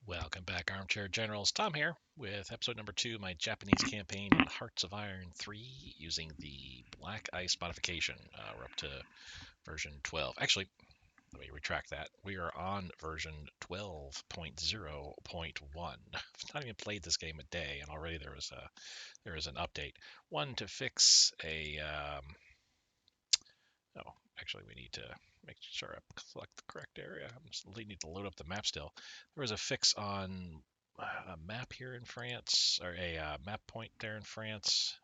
Welcome back, Armchair Generals. Tom here with episode number 2, my Japanese campaign in Hearts of Iron 3 using the Black Ice modification. We're up to version 12. Actually, let me retract that. We are on version 12.0.1. I've not even played this game a day, and already there is an update. One to fix a oh, actually, we need to make sure I select the correct area. We need to load up the map still. There was a fix on a map here in France, or a map point there in France.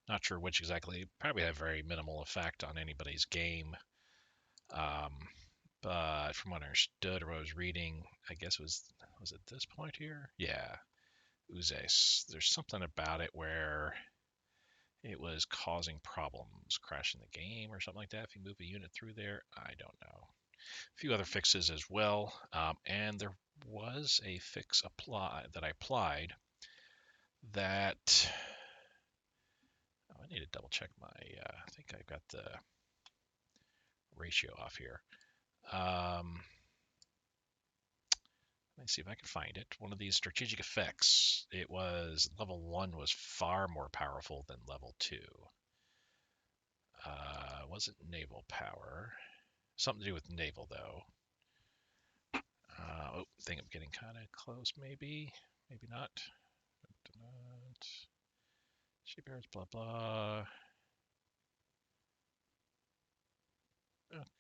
Not sure which exactly. Probably had very minimal effect on anybody's game. Um, but from what I understood or what I was reading, I guess was it this point here? Yeah, Uzes. There's something about it where it was causing problems, crashing the game or something like that. If you move a unit through there, I don't know. A few other fixes as well, and there was a fix that I applied that I need to double check my. I think I've got the ratio off here. Let me see if I can find it. One of these strategic effects. It was level 1 was far more powerful than level 2. Wasn't naval power. Something to do with naval though. Oh, I think I'm getting kind of close. Maybe, maybe not. Sheep herds, blah blah.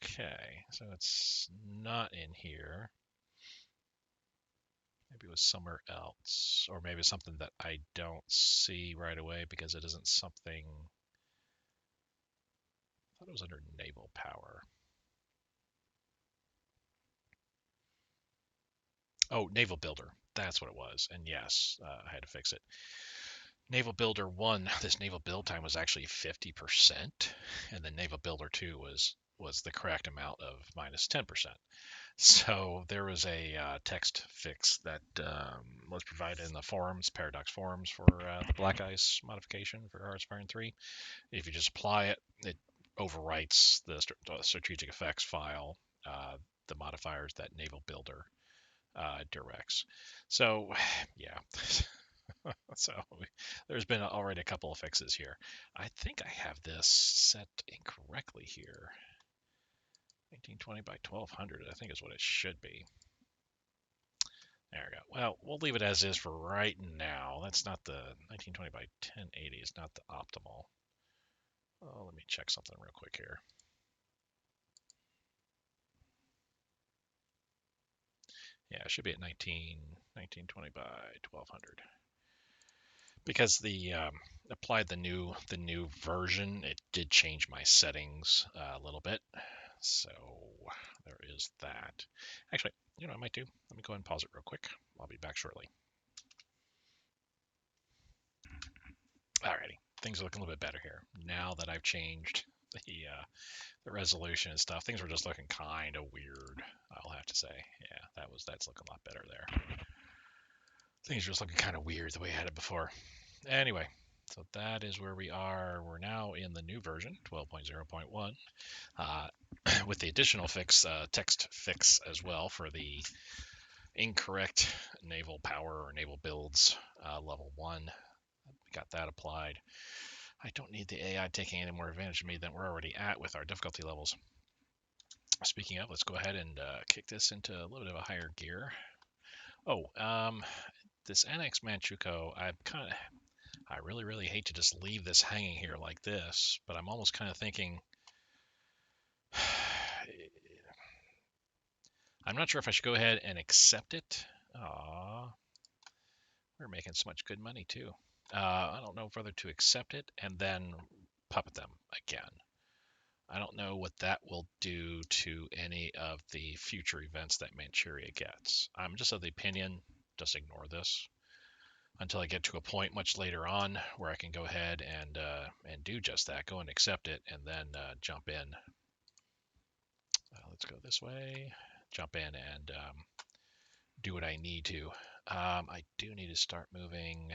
Okay, so it's not in here. Maybe it was somewhere else, or maybe something that I don't see right away because it isn't something. I thought it was under naval power. Oh, naval builder. That's what it was. And yes, I had to fix it. Naval Builder 1, this naval build time was actually 50%, and then Naval Builder 2 was the correct amount of minus 10%. So there was a text fix that was provided in the forums, Paradox forums, for the Black Ice modification for Hearts of Iron 3. If you just apply it, it overwrites the strategic effects file, the modifiers that Naval Builder directs. So, yeah. So there's been already a couple of fixes here. I think I have this set incorrectly here. 1920 by 1200, I think is what it should be. There we go. Well, we'll leave it as is for right now. That's not the 1920 by 1080 is not the optimal. Oh, let me check something real quick here. Yeah, it should be at 1920 by 1200. Because the applied the new version, it did change my settings a little bit. So there is that. Actually, you know what I might do? Let me go ahead and pause it real quick. I'll be back shortly. Alrighty, things are looking a little bit better here now that I've changed the resolution and stuff. Things were just looking kind of weird, I'll have to say. Yeah, that's looking a lot better there. Things are just looking kind of weird the way I had it before. Anyway, so that is where we are. We're now in the new version, 12.0.1, with the additional fix, text fix as well for the incorrect naval power or naval builds, level 1. We got that applied. I don't need the AI taking any more advantage of me than we're already at with our difficulty levels. Speaking of, let's go ahead and kick this into a little bit of a higher gear. Oh, this Annex Manchukuo, I really, really hate to just leave this hanging here like this, but I'm almost kind of thinking, I'm not sure if I should go ahead and accept it. Aww, we're making so much good money too. I don't know whether to accept it and then puppet them again. I don't know what that will do to any of the future events that Manchuria gets. I'm just of the opinion, just ignore this until I get to a point much later on where I can go ahead and do just that, go and accept it, and then jump in. Let's go this way, jump in and do what I need to. I do need to start moving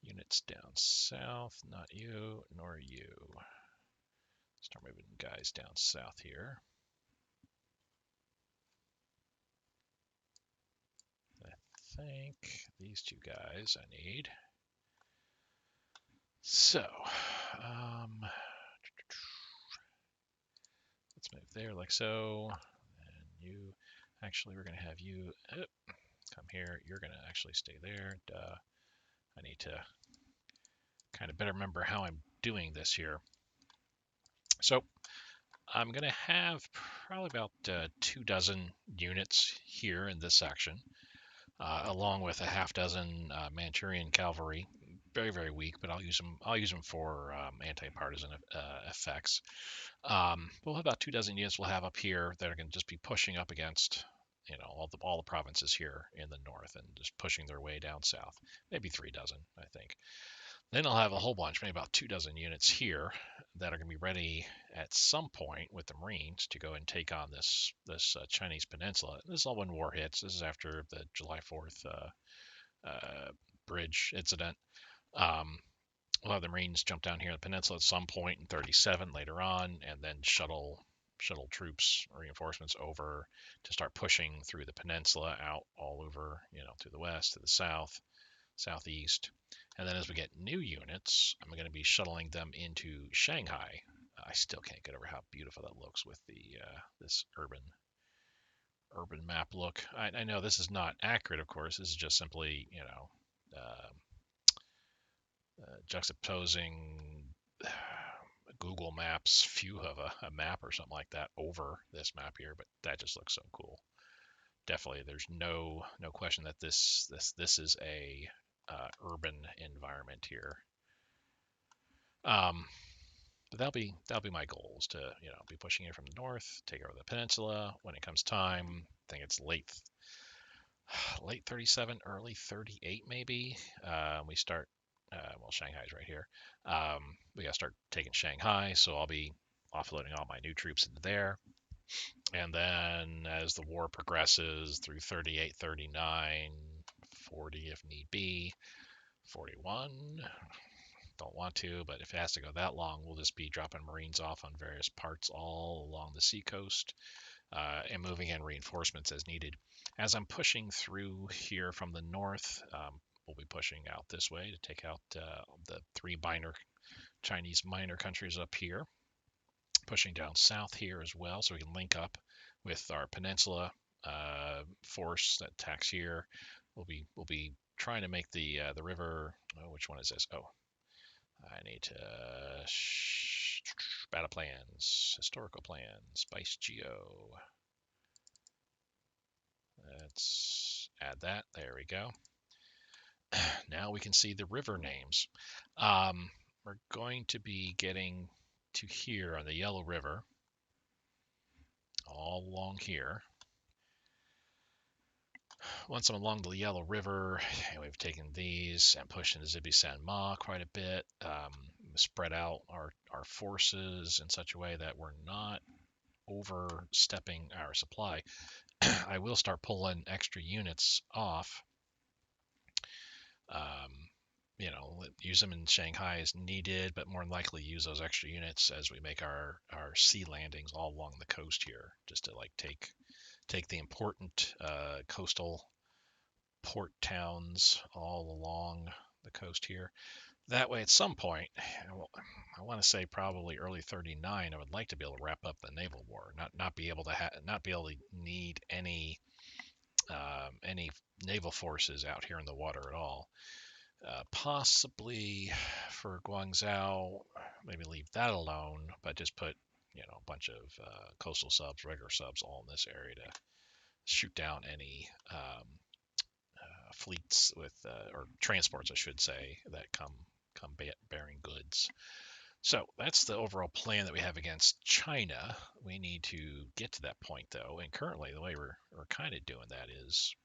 units down south, not you, nor you. Start moving guys down south here. think these two guys I need. So, let's move there like so. And you, actually, we're going to have you come here. You're going to actually stay there. Duh. I need to kind of better remember how I'm doing this here. So I'm going to have probably about 24 units here in this section, along with a half dozen Manchurian cavalry. Very, very weak, but I'll use them. I'll use them for anti-partisan effects. We'll have about 24 units we'll have up here that are going to just be pushing up against, all the provinces here in the north and just pushing their way down south. Maybe 3 dozen, I think. Then I'll have a whole bunch, maybe about 24 units here that are going to be ready at some point with the Marines to go and take on this Chinese peninsula. This is all when war hits. This is after the July 4th bridge incident. We'll have the Marines jump down here in the peninsula at some point in 37 later on, and then shuttle troops, reinforcements over to start pushing through the peninsula out all over, to the west, to the south, southeast. And then as we get new units, I'm going to be shuttling them into Shanghai. I still can't get over how beautiful that looks with the this urban map look. I know this is not accurate, of course. This is just simply, juxtaposing Google Maps view of a map or something like that over this map here, but that just looks so cool. Definitely, there's no question that this is a urban environment here. But that'll be my goal, is to be pushing in from the north, take over the peninsula when it comes time. I think it's late 37, early 38 maybe. We start. Well, Shanghai's right here. We got to start taking Shanghai, so I'll be offloading all my new troops into there. And then as the war progresses through 38, 39, 40 if need be, 41, don't want to, but if it has to go that long, we'll just be dropping Marines off on various parts all along the seacoast and moving in reinforcements as needed. As I'm pushing through here from the north, we'll be pushing out this way to take out the 3 Chinese minor countries up here. Pushing down south here as well, so we can link up with our peninsula force that attacks here. We'll be trying to make the river. Oh, which one is this? Oh, I need to battle plans, historical plans, BICE Geo. Let's add that. There we go. Now we can see the river names. We're going to be getting to here on the Yellow River, all along here. Once I'm along the Yellow River, and we've taken these and pushed into Zibi San Ma quite a bit, spread out our forces in such a way that we're not overstepping our supply. I will start pulling extra units off. Use them in Shanghai as needed, but more than likely use those extra units as we make our sea landings all along the coast here, just to take the important coastal port towns all along the coast here. That way, at some point, I want to say probably early 39, I would like to be able to wrap up the naval war, not be able to need any naval forces out here in the water at all. Possibly for Guangzhou, maybe leave that alone, but just put a bunch of coastal subs, regular subs, all in this area to shoot down any fleets or transports, I should say, that come bearing goods. So that's the overall plan that we have against China. We need to get to that point, though, and currently the way we're kind of doing that is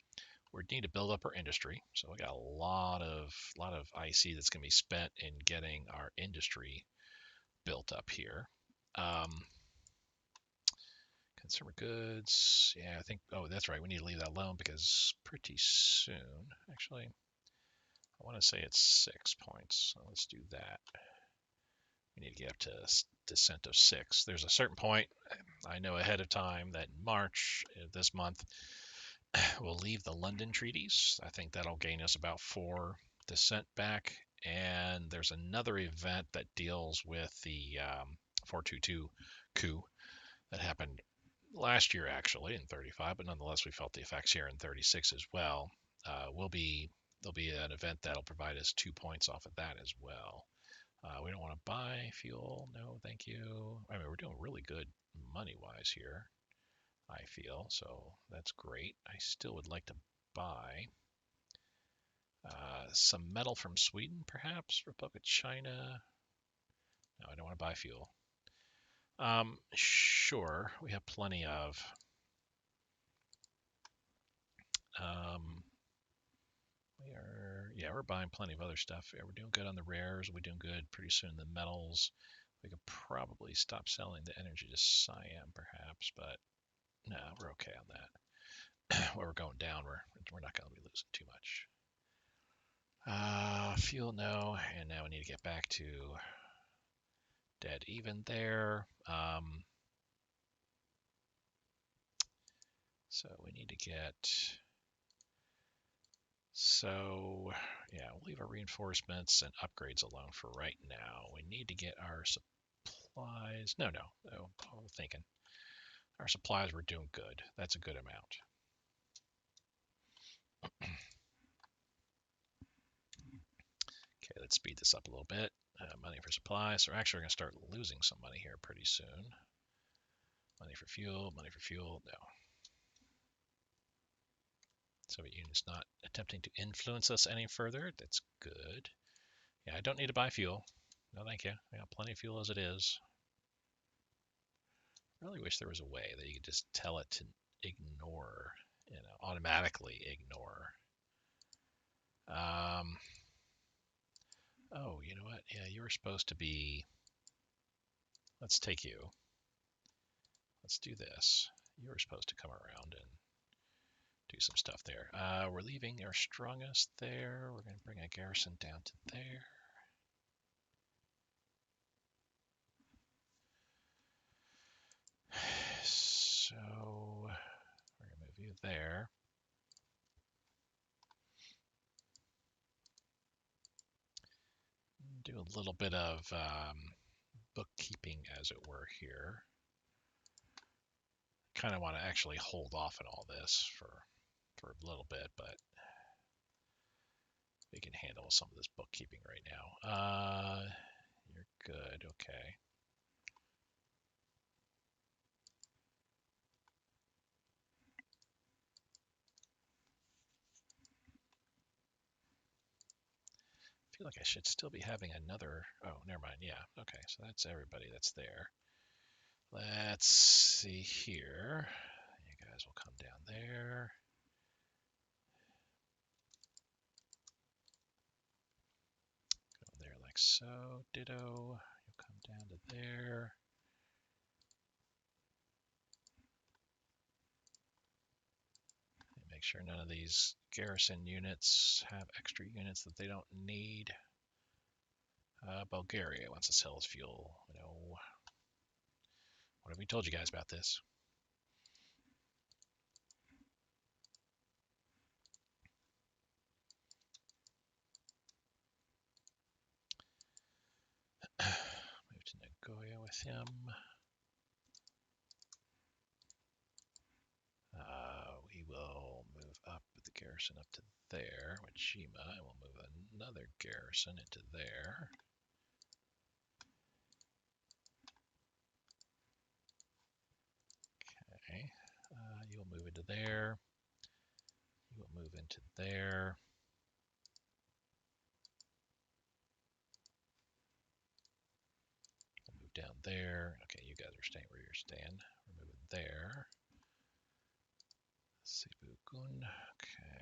we need to build up our industry. So we got a lot of IC that's going to be spent in getting our industry built up here. Consumer goods, yeah, I think, oh, that's right, we need to leave that alone because pretty soon, actually, I want to say it's 6 points, so let's do that. We need to get up to descent of 6. There's a certain point, I know ahead of time, that in March this month, We'll leave the London treaties. I think that'll gain us about 4 dissent back. And there's another event that deals with the 422 coup that happened last year, actually, in 35, but nonetheless, we felt the effects here in 36 as well. There'll be an event that'll provide us 2 points off of that as well. We don't want to buy fuel. No, thank you. I mean, we're doing really good money-wise here, I feel, so that's great. I still would like to buy some metal from Sweden, perhaps. Republic of China. No, I don't want to buy fuel. Sure, we have plenty of. We're buying plenty of other stuff. Yeah, we're doing good on the rares. We're doing good pretty soon the metals. We could probably stop selling the energy to Siam, perhaps, but no, we're okay on that. Where we're going down, we're not going to be losing too much. Fuel, no, and now we need to get back to dead even there. So we need to get. So, yeah, we'll leave our reinforcements and upgrades alone for right now. We need to get our supplies. No, I'm thinking. Our supplies were doing good. That's a good amount. Okay, let's speed this up a little bit. Money for supplies. So we're actually going to start losing some money here pretty soon. Money for fuel, no. Soviet Union's not attempting to influence us any further. That's good. Yeah, I don't need to buy fuel. No, thank you. I got plenty of fuel as it is. I really wish there was a way that you could just tell it to ignore, automatically ignore. Oh, you know what? Yeah, you were supposed to be. Let's take you. Let's do this. You were supposed to come around and do some stuff there. We're leaving our strongest there. We're going to bring a garrison down to there. So we're going to move you there. Do a little bit of bookkeeping, as it were, here. Kind of want to actually hold off on all this for a little bit, but we can handle some of this bookkeeping right now. You're good. Okay. I feel like I should still be having another. Oh, never mind. Yeah. Okay. So that's everybody that's there. Let's see here. You guys will come down there. Go there like so. Ditto. You'll come down to there. Make sure none of these garrison units have extra units that they don't need. Bulgaria wants to sell us fuel. No. What have we told you guys about this? Move to Nagoya with him. We will move up with the garrison up to there with Shima, and we'll move another garrison into there. Okay, you'll move into there. You will move into there. We'll move down there. Okay, you guys are staying where you're staying. We're moving there. Sibukun. Okay.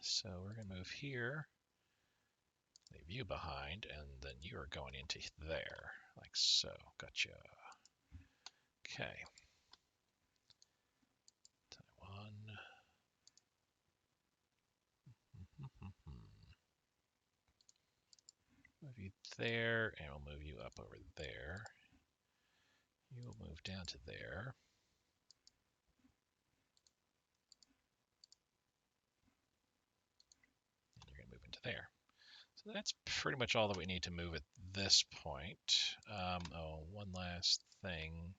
So we're going to move here, leave you behind, and then you are going into there, like so. Gotcha. Okay. Taiwan. move you there, and we'll move you up over there. You will move down to there. And you're going to move into there. So that's pretty much all that we need to move at this point. Oh, one last thing.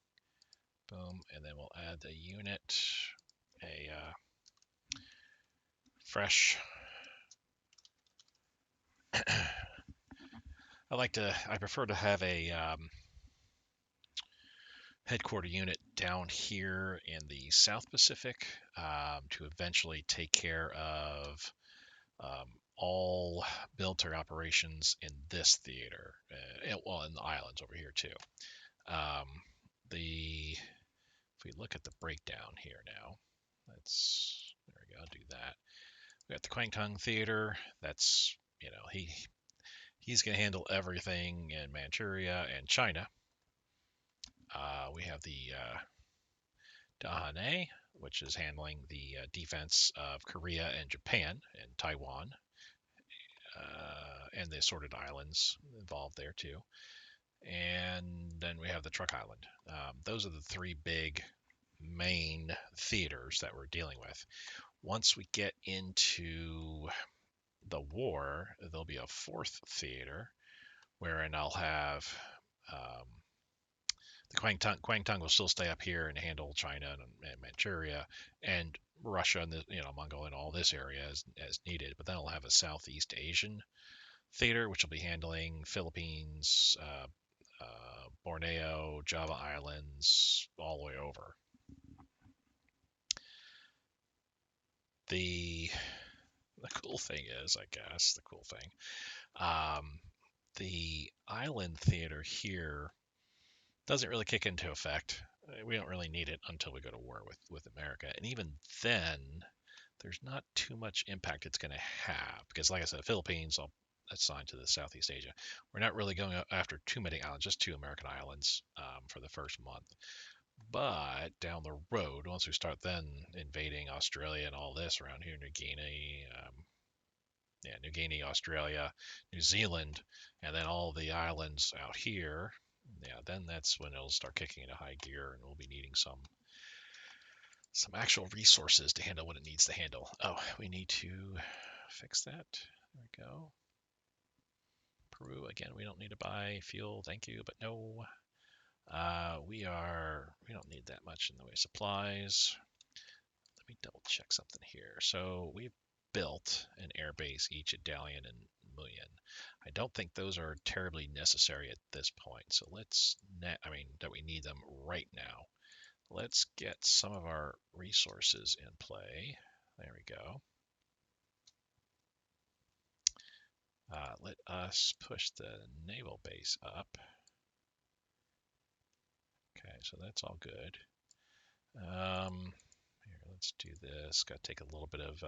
Boom, and then we'll add the unit, a fresh. I prefer to have a headquarter unit down here in the South Pacific to eventually take care of all military operations in this theater. Well, in the islands over here too. Um, if we look at the breakdown here now, there we go, do that. We got the Kwangtung Theater. That's, he's going to handle everything in Manchuria and China. We have the Dahane, which is handling the defense of Korea and Japan and Taiwan, and the assorted islands involved there too. And then we have the Truk Island. Those are the three big main theaters that we're dealing with. Once we get into the war, there'll be a fourth theater wherein I'll have the Kwangtung will still stay up here and handle China and Manchuria and Russia and Mongolia and all this area as needed. But then I'll have a Southeast Asian theater, which will be handling Philippines, Borneo, Java Islands, all the way over. The cool thing is, I guess, the island theater here doesn't really kick into effect. We don't really need it until we go to war with America. And even then, there's not too much impact it's going to have. Because, like I said, Philippines, I'll assign to the Southeast Asia. We're not really going after too many islands, just 2 American islands for the first month. But down the road, once we start then invading Australia and all this around here, New Guinea, Australia, New Zealand, and then all the islands out here, then that's when it'll start kicking into high gear, and we'll be needing some actual resources to handle what it needs to handle. Oh, we need to fix that. There we go. Peru, again, we don't need to buy fuel, thank you, but no. We don't need that much in the way of supplies. Let me double check something here. So we've built an airbase each at Dalian and Muyan. I don't think those are terribly necessary at this point. So that we need them right now. Let's get some of our resources in play. There we go. Let us push the naval base up. Okay, so that's all good. Here, let's do this. Got to take a little bit of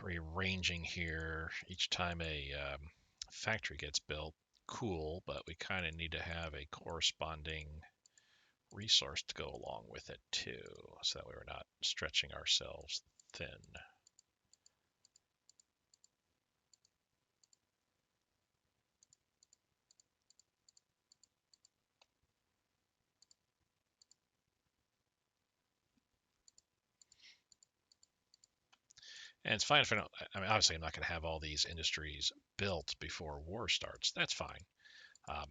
rearranging here. Each time a factory gets built, cool, but we kind of need to have a corresponding resource to go along with it too, so that way we're not stretching ourselves thin. And it's fine if I don't. Obviously, I'm not going to have all these industries built before war starts. That's fine.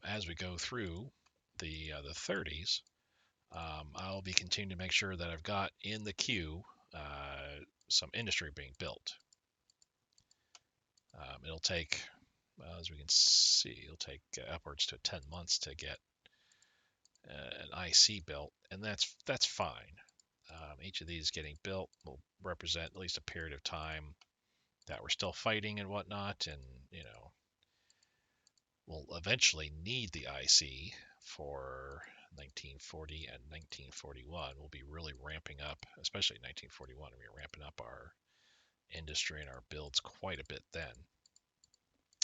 As we go through the 30s, I'll be continuing to make sure that I've got in the queue some industry being built. It'll take, as we can see, it'll take upwards to 10 months to get an IC built, and that's fine. Each of these getting built will represent at least a period of time that we're still fighting and whatnot, and we'll eventually need the IC for 1940 and 1941. We'll be really ramping up, especially 1941. We're ramping up our industry and our builds quite a bit then.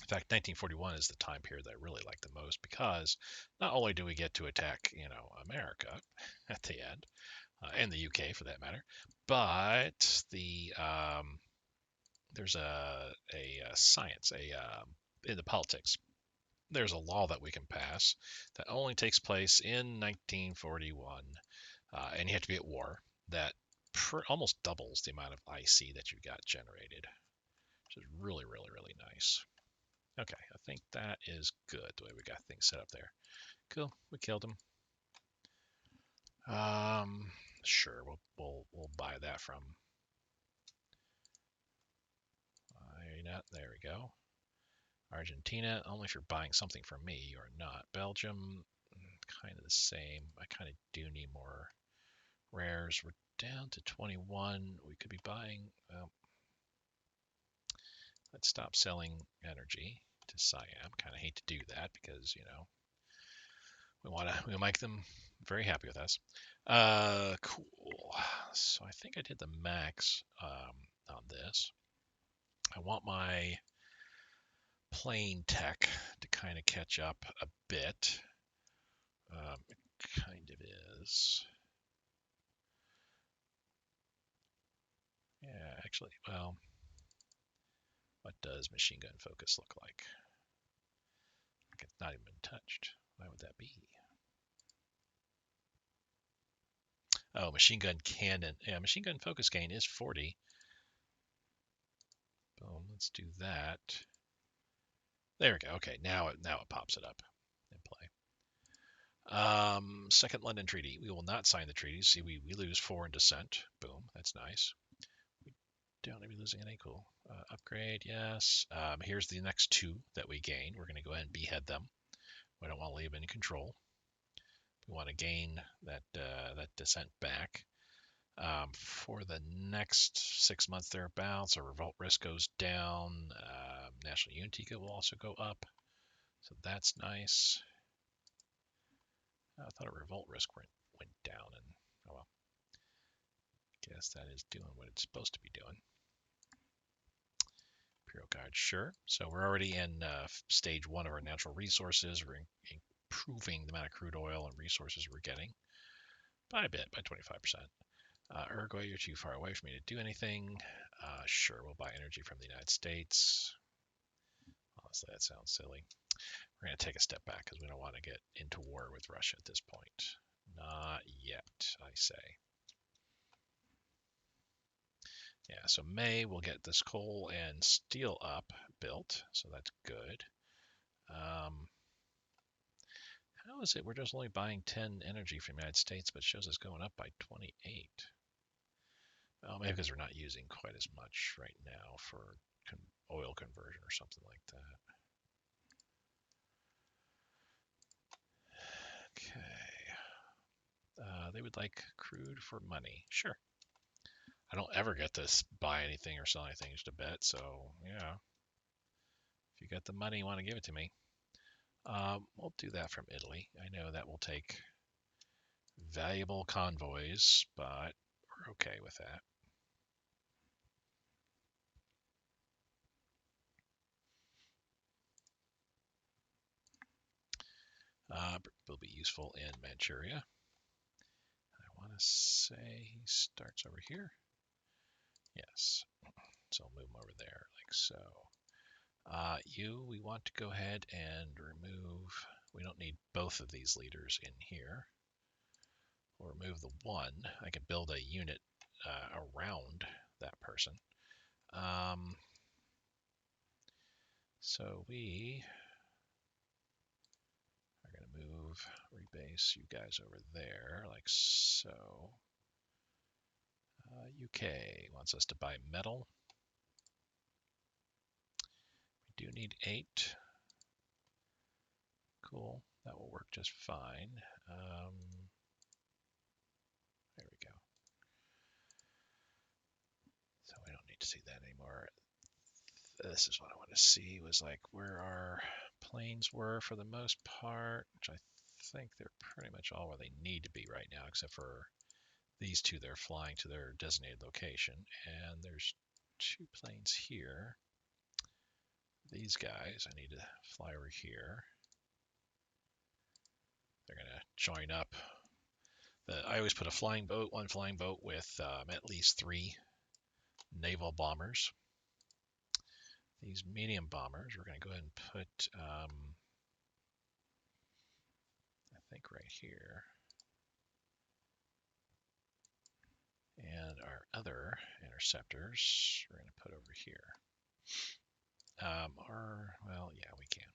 In fact, 1941 is the time period that I really like the most, because not only do we get to attack, America at the end, and the UK for that matter, but the there's a science, in the politics. There's a law that we can pass that only takes place in 1941, and you have to be at war. That almost doubles the amount of IC that you got generated, which is really, really, really nice. Okay, I think that is good the way we got things set up there. Cool, we killed him. Sure, we'll buy that from. There we go. Argentina, only if you're buying something from me or not. Belgium, kind of the same. I kind of do need more rares. We're down to 21. We could be buying. Let's stop selling energy to Siam. Kind of hate to do that because we'll make them very happy with us. Cool. So I think I did the max on this. I want my plane tech to kind of catch up a bit. It kind of is. Yeah, actually, well, what does machine gun focus look like? It's not even been touched. Why would that be? Oh, machine gun cannon. Yeah, machine gun focus gain is 40. Boom, let's do that. There we go. Okay, now it pops it up in play. Second London Treaty. We will not sign the treaty. See, we lose 4 in dissent. Boom, that's nice. We don't be losing any. Cool. Upgrade, yes. Here's the next 2 that we gain. We're going to go ahead and behead them. We don't want to leave them in control. We want to gain that dissent back. For the next 6 months thereabouts, our revolt risk goes down. National unity will also go up. So that's nice. I thought a revolt risk went down, and oh well. Guess that is doing what it's supposed to be doing. Imperial Guard, sure. So we're already in stage 1 of our natural resources. We're improving the amount of crude oil and resources we're getting by a bit, by 25%. Uruguay, you're too far away for me to do anything. Sure, we'll buy energy from the United States. Honestly, that sounds silly. We're going to take a step back because we don't want to get into war with Russia at this point. Not yet, I say. Yeah, so May we'll get this coal and steel up built, so that's good. How is it we're just only buying 10 energy from the United States, but it shows us going up by 28? Well, maybe because we're not using quite as much right now for oil conversion or something like that. Okay. They would like crude for money. Sure. I don't ever get to buy anything or sell anything, just a bet. So, yeah. If you got the money, you want to give it to me. We'll do that from Italy. I know that will take valuable convoys, but we're okay with that. Will be useful in Manchuria. I want to say he starts over here. Yes. So I'll move him over there like so. We want to go ahead and remove, we don't need both of these leaders in here. We'll remove the one. I can build a unit around that person. So we are going to rebase you guys over there like so. UK wants us to buy metal. We do need 8. Cool, that will work just fine. There we go. So we don't need to see that anymore. This is what I want to see, was like where our planes were for the most part, which I think they're pretty much all where they need to be right now, except for these 2. They're flying to their designated location, and there's 2 planes here. These guys, I need to fly over here. They're going to join up. I always put one flying boat with at least 3 naval bombers. these medium bombers, we're going to go ahead and put, I think right here. And our other interceptors, we're going to put over here. Well, yeah, we can.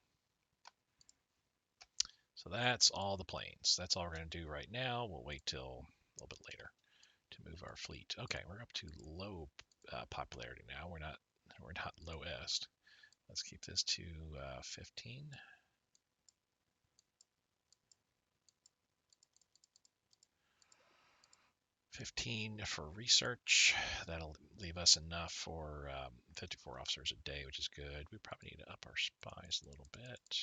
So that's all the planes. That's all we're going to do right now. We'll wait till a little bit later to move our fleet. Okay, we're up to low popularity now. We're not lowest. Let's keep this to 15. 15 for research. That'll leave us enough for 54 officers a day, which is good. We probably need to up our spies a little bit.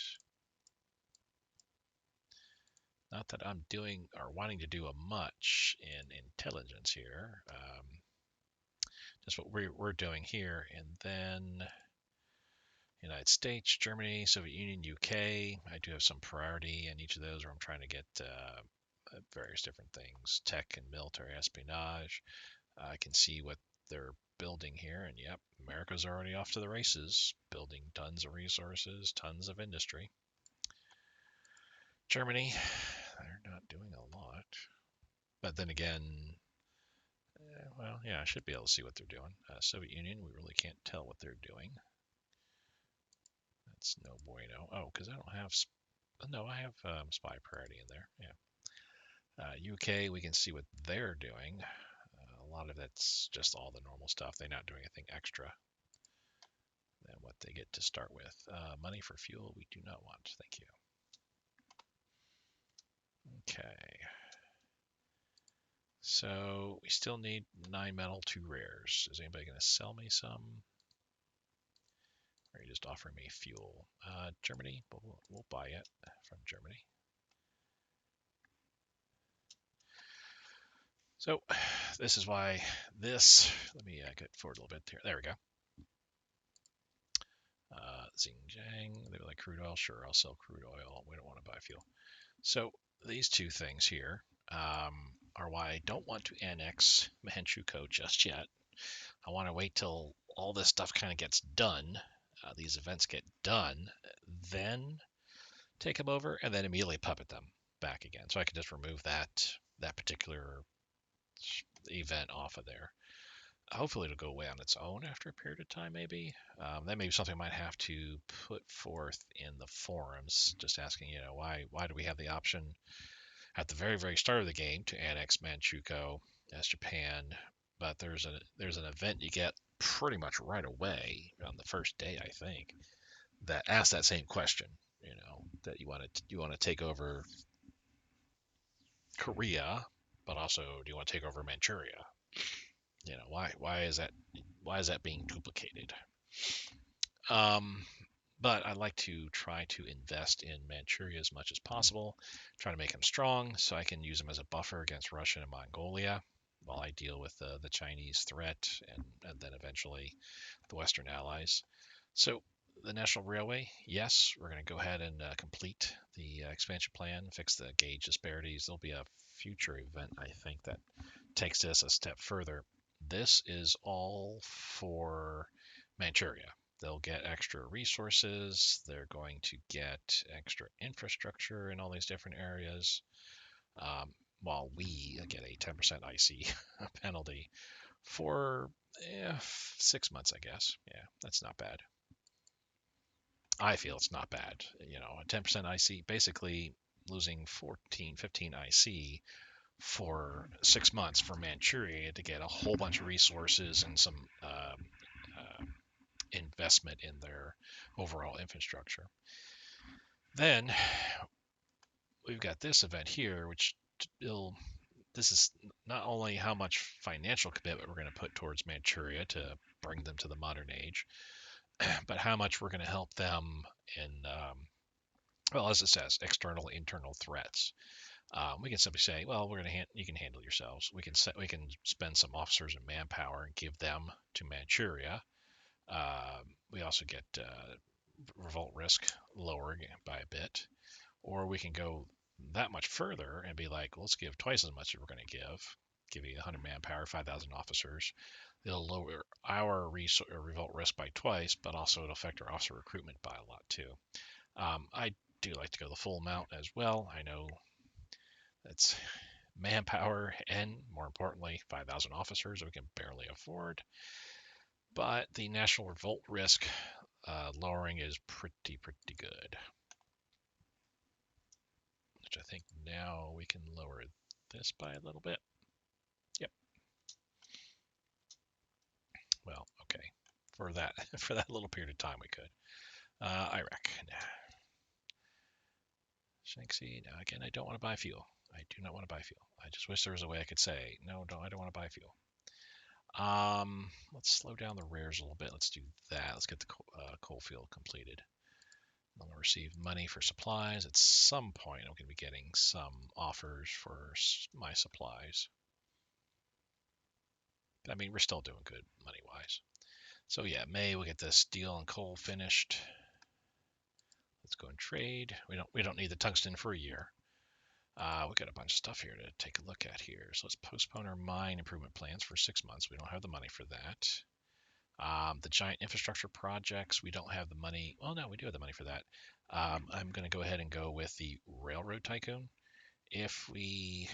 Not that I'm doing or wanting to do a much in intelligence here. Just what we're doing here. And then United States, Germany, Soviet Union, UK. I do have some priority in each of those where I'm trying to get various different things, tech and military espionage. I can see what they're building here, and yep, America's already off to the races, building tons of resources, tons of industry. Germany, they're not doing a lot. But then again, well, yeah, I should be able to see what they're doing. Soviet Union, we really can't tell what they're doing. That's no bueno. Oh, because I don't have, no, I have spy priority in there. Yeah. UK, we can see what they're doing. A lot of that's just all the normal stuff. They're not doing anything extra than what they get to start with. Money for fuel, we do not want. Thank you. Okay. So we still need 9 metal, 2 rares. Is anybody going to sell me some? Or are you just offering me fuel? Germany, but we'll buy it from Germany. So this is why this, let me get forward a little bit here. There we go. Xinjiang, they like crude oil. Sure, I'll sell crude oil. We don't want to buy fuel. So these two things here are why I don't want to annex Manchukuo just yet. I want to wait till all this stuff kind of gets done, these events get done, then take them over, and then immediately puppet them back again. So I can just remove that particular event off of there. Hopefully it'll go away on its own after a period of time, maybe. That may be something I might have to put forth in the forums, just asking, why do we have the option at the very, very start of the game to annex Manchukuo as Japan, but there's an event you get pretty much right away on the first day, I think, that asks that same question, that you want to take over Korea, but also do you want to take over Manchuria? Why is that being duplicated? But I like to try to invest in Manchuria as much as possible, try to make them strong so I can use them as a buffer against Russia and Mongolia while I deal with the Chinese threat and then eventually the Western allies. So the National Railway, yes, we're going to go ahead and complete the expansion plan, fix the gauge disparities. There'll be a future event, I think, that takes this a step further. This is all for Manchuria. They'll get extra resources. They're going to get extra infrastructure in all these different areas, while we get a 10% IC penalty for 6 months, I guess. Yeah, that's not bad. I feel it's not bad. A 10% IC, basically losing 14, 15 IC for 6 months for Manchuria to get a whole bunch of resources and some investment in their overall infrastructure. Then we've got this event here, which this is not only how much financial commitment we're going to put towards Manchuria to bring them to the modern age, but how much we're going to help them in, well, as it says, external, internal threats. We can simply say, well, you can handle yourselves. We can spend some officers and manpower and give them to Manchuria. We also get revolt risk lowered by a bit, or we can go that much further and be like, well, let's give twice as much as we're going to give you 100 manpower, 5,000 officers. It'll lower our revolt risk by twice, but also it'll affect our officer recruitment by a lot too. I do like to go the full amount as well. I know that's manpower and, more importantly, 5,000 officers we can barely afford. But the national revolt risk lowering is pretty good. Which I think now we can lower this by a little bit. Yep. Well, okay. For that for that little period of time we could. Iraq. Shanxi. Now again, I don't want to buy fuel. I do not want to buy fuel. I just wish there was a way I could say, no, I don't want to buy fuel. Let's slow down the rares a little bit. Let's do that. Let's get the coal field completed. I'm going to receive money for supplies. At some point, I'm going to be getting some offers for my supplies. I mean, we're still doing good money-wise. So yeah, May we'll get the steel and coal finished. Let's go and trade. We don't need the tungsten for a year. We got a bunch of stuff here to take a look at here. So let's postpone our mine improvement plans for 6 months. We don't have the money for that. The giant infrastructure projects, we don't have the money. Well, no, we do have the money for that. I'm going to go ahead and go with the railroad tycoon. If we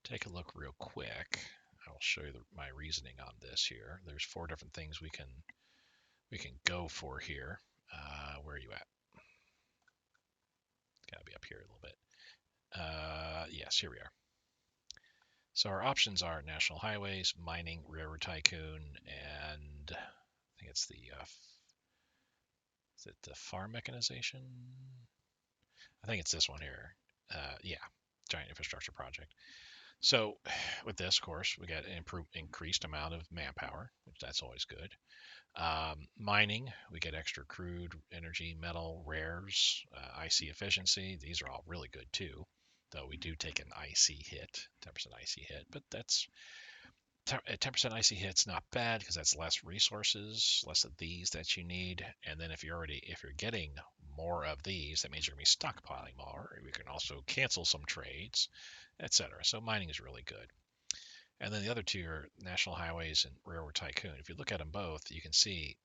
take a look real quick, I'll show you my reasoning on this here. There's 4 different things we can go for here. Where are you at? Got to be up here a little bit. Yes, here we are. So our options are national highways, mining, railroad tycoon, and I think it's the is it the farm mechanization? I think it's this one here. Yeah, giant infrastructure project. So with this, of course, we get an increased amount of manpower, which that's always good. Mining, we get extra crude, energy, metal, rares, IC efficiency. These are all really good too, though we do take an IC hit, 10% IC hit, but that's 10% IC hit's not bad because that's less resources, less of these that you need. And then if you're getting more of these, that means you're going to be stockpiling more. We can also cancel some trades, etc. So mining is really good. And then the other two are national highways and railroad tycoon. If you look at them both, you can see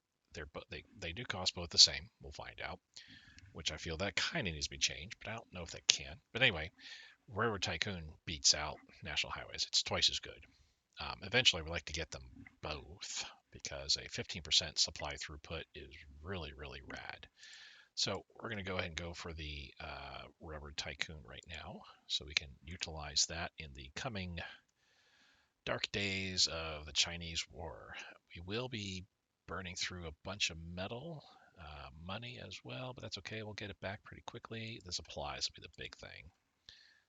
they do cost both the same. We'll find out, which I feel that kind of needs to be changed, but I don't know if that can. But anyway, railroad tycoon beats out national highways. It's twice as good. Eventually, we'd like to get them both because a 15% supply throughput is really rad. So we're going to go ahead and go for the railroad tycoon right now, so we can utilize that in the coming dark days of the Chinese war. We will be burning through a bunch of metal, money as well, but that's okay. We'll get it back pretty quickly. The supplies will be the big thing.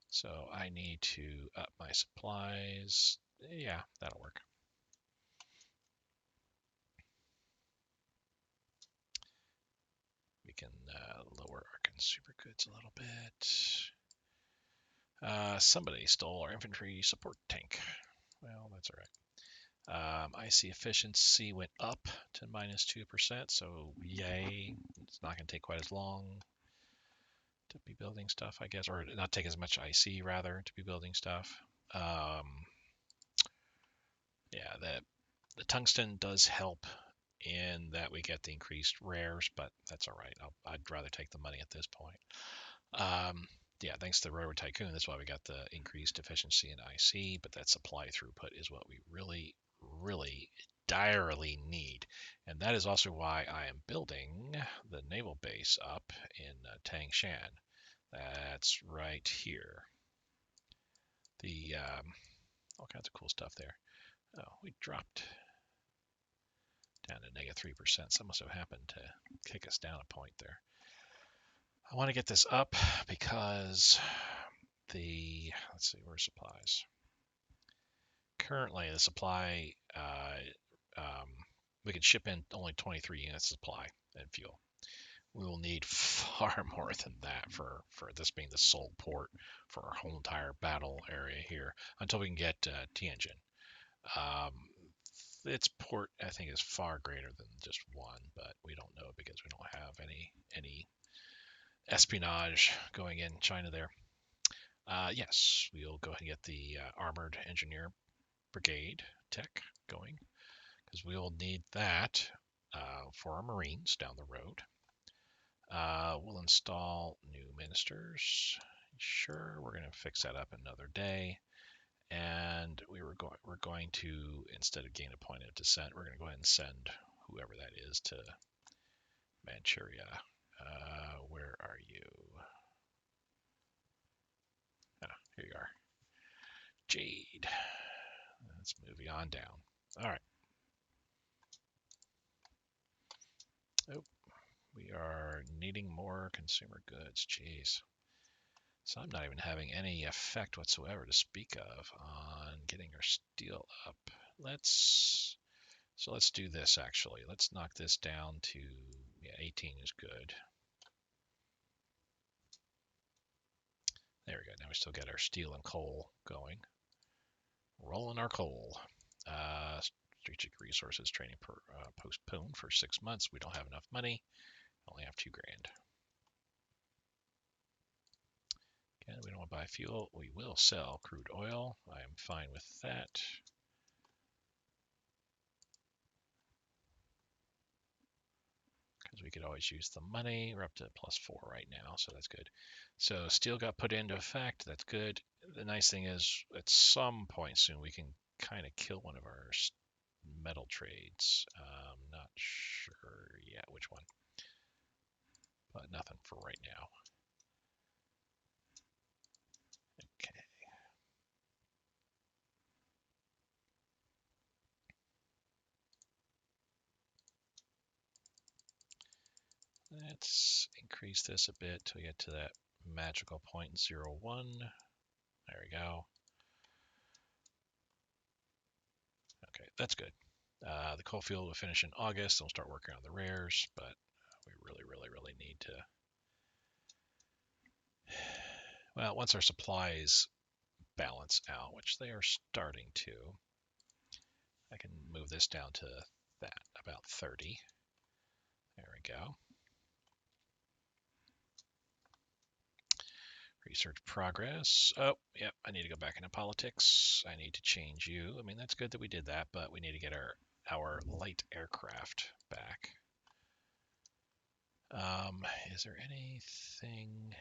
So I need to up my supplies. Yeah, that'll work. We can lower our consumer goods a little bit. Somebody stole our infantry support tank. Well, that's all right. IC efficiency went up to -2%, so yay. It's not going to take quite as long to be building stuff, I guess, or not take as much IC rather to be building stuff. Yeah, the tungsten does help in that we get the increased rares, but that's all right. I'd rather take the money at this point. Yeah, thanks to the railroad tycoon, that's why we got the increased efficiency in IC, but that supply throughput is what we really direly need. And that is also why I am building the naval base up in Tangshan. That's right here. The all kinds of cool stuff there. Oh, we dropped down to -3%. Something must have happened to kick us down a point there. I want to get this up because let's see, where's supplies? Currently, the supply, we can ship in only 23 units of supply and fuel. We will need far more than that for this being the sole port for our whole entire battle area here until we can get Tianjin. Its port, I think, is far greater than just one, but we don't know because we don't have any espionage going in China there. Yes, we'll go ahead and get the Armored Engineer Brigade tech. going because we will need that for our Marines down the road. We'll install new ministers. Sure, we're going to fix that up another day. And we're going to, instead of gain a point of descent, we're going to go ahead and send whoever that is to Manchuria. Where are you? Ah, here you are. Jade. Let's move you on down. All right. Oh, we are needing more consumer goods. Jeez. So I'm not even having any effect whatsoever to speak of on getting our steel up. Let's do this actually. Let's knock this down to, yeah, 18 is good. There we go. Now we still got our steel and coal going. Rolling our coal. Strategic resources training postponed for 6 months. We don't have enough money. Only have $2 grand. Again, we don't want to buy fuel. We will sell crude oil. I am fine with that. Because we could always use the money. We're up to +4 right now, so that's good. So steel got put into effect. That's good. The nice thing is, at some point soon, we can kind of kill one of our metal trades. Not sure yet which one, but nothing for right now. Okay. Let's increase this a bit till we get to that magical 0.01. There we go. Okay, that's good. The coal field will finish in August. We'll start working on the rares, but we really need to. Well, once our supplies balance out, which they are starting to, I can move this down to that, about 30. There we go. Research progress. Oh, yep, I need to go back into politics. I need to change you. I mean, that's good that we did that, but we need to get our light aircraft back. Is there anything?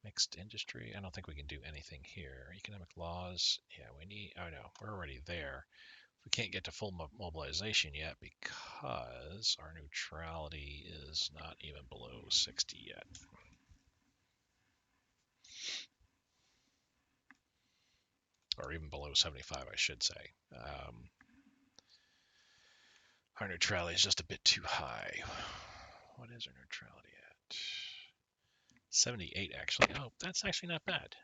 Mixed industry? I don't think we can do anything here. Economic laws? Yeah, we need, oh no, we're already there. We can't get to full mobilization yet because our neutrality is not even below 60 yet. Or even below 75, I should say. Our neutrality is just a bit too high. What is our neutrality at? 78, actually. Oh, that's actually not bad.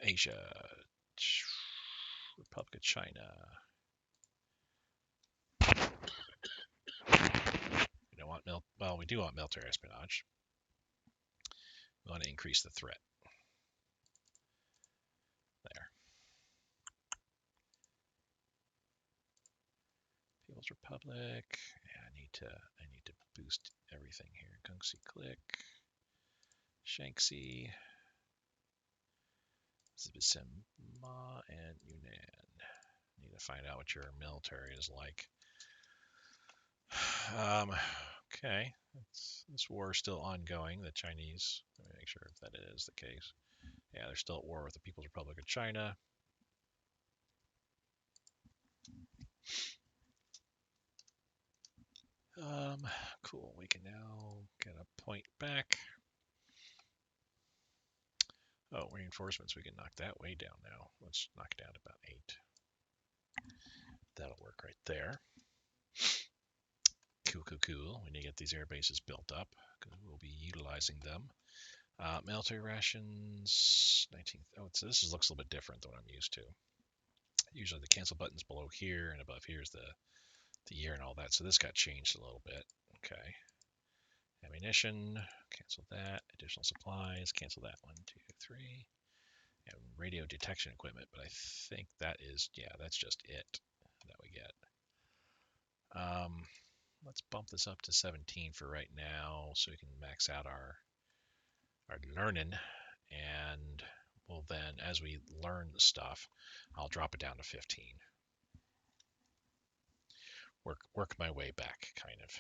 Asia. Republic of China. We don't want well, we do want military espionage. We want to increase the threat. There. People's Republic. Yeah, I need to boost everything here. Gungsi Click. Shanxi. Zibisema and Yunnan. Need to find out what your military is like. Okay. This war is still ongoing. The Chinese. Let me make sure if that is the case. Yeah, they're still at war with the People's Republic of China. Cool. We can now get a point back. Oh, reinforcements. We can knock that way down now. Let's knock it down to about 8. That'll work right there. Cool. We need to get these air bases built up because we'll be utilizing them. Military rations, 19th. Oh, so this looks a little bit different than what I'm used to. Usually the cancel button's below here, and above here is the year and all that. So this got changed a little bit. Okay. Ammunition, cancel that. Additional supplies, cancel that. 1, 2, 3. And radio detection equipment, but I think that is, yeah, that's just it that we get. Let's bump this up to 17 for right now so we can max out our are learning, and well, then as we learn the stuff, I'll drop it down to 15. Work my way back, kind of.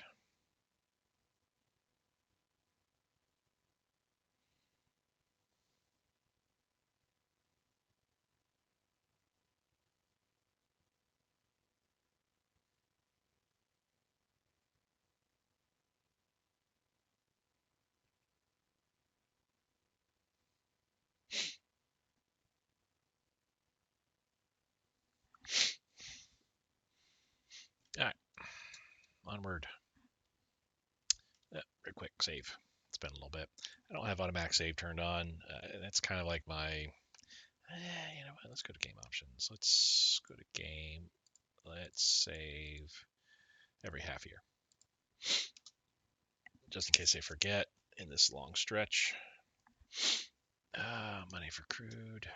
All right, onward. Very quick save. It's been a little bit. I don't have automatic save turned on. That's kind of like my. You know what? Let's go to game options. Let's go to game. Let's save every half year, just in case I forget in this long stretch. Money for crude.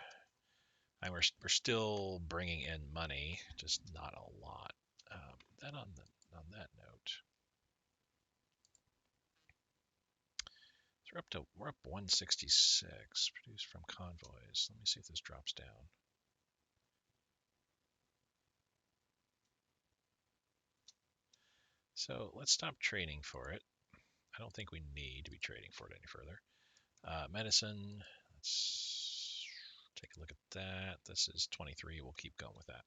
We're still bringing in money, just not a lot. Then on that note, so we're up 166 produced from convoys. Let me see if this drops down. So let's stop trading for it. I don't think we need to be trading for it any further. Medicine. Let's take a look at that. This is 23. We'll keep going with that.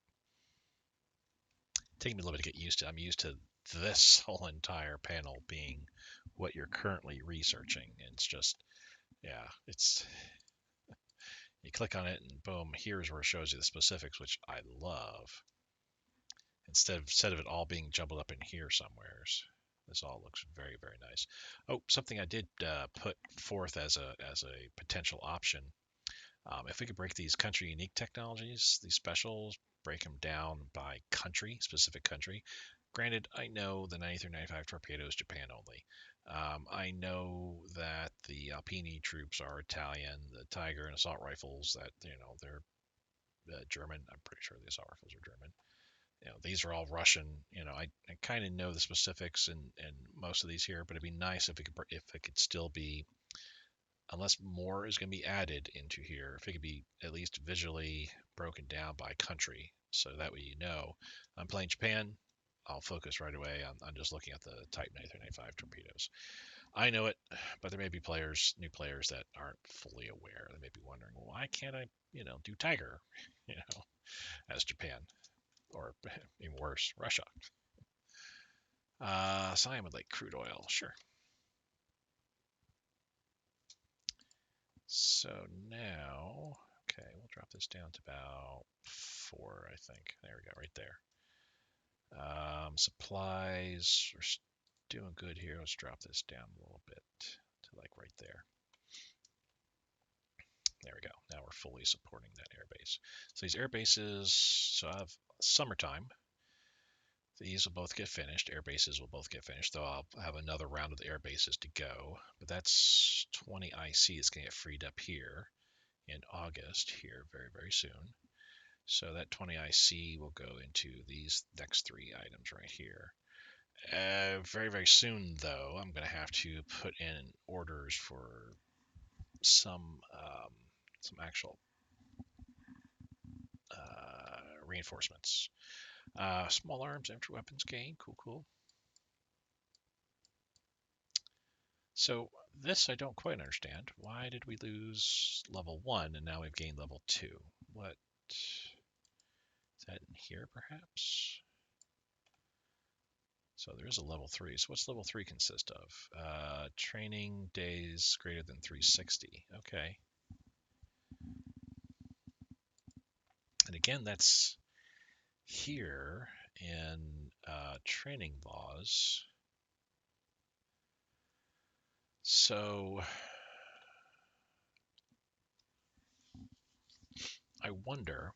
Taking me a little bit to get used to. I'm used to this whole entire panel being what you're currently researching. And it's just, yeah, it's you click on it and boom, here's where it shows you the specifics, which I love. Instead of it all being jumbled up in here somewheres. This all looks very, very nice. Oh, something I did put forth as a potential option. If we could break these country unique technologies, these specials, break them down by country, specific country. Granted, I know the 93, 95 torpedoes Japan only. I know that the Alpini troops are Italian. The Tiger and assault rifles, that they're German. I'm pretty sure the assault rifles are German. These are all Russian. I kind of know the specifics and most of these here, but it'd be nice if it could still be, unless more is going to be added into here, if it could be at least visually broken down by country, so that way I'm playing Japan. I'll focus right away on just looking at the Type 9395 torpedoes. I know it, but there may be new players that aren't fully aware. They may be wondering, well, why can't I, do Tiger, as Japan, or even worse, Russia. Cyan would like crude oil, sure. So now, okay, we'll drop this down to about 4, I think. There we go, right there. Supplies, we're doing good here. Let's drop this down a little bit to like right there. There we go. Now we're fully supporting that airbase. So these air bases, so I have summertime. These will both get finished. Air bases will both get finished, though I'll have another round of the air bases to go. But that's 20 IC that's going to get freed up here in August here very, very soon. So that 20 IC will go into these next 3 items right here. Very, very soon, though, I'm going to have to put in orders for some actual reinforcements. Small arms, infantry weapons gain. Cool, cool. So this I don't quite understand. Why did we lose level 1 and now we've gained level 2? What is that in here, perhaps? So there is a level 3. So what's level 3 consist of? Training days greater than 360. Okay. And again, that's here in training laws. So I wonder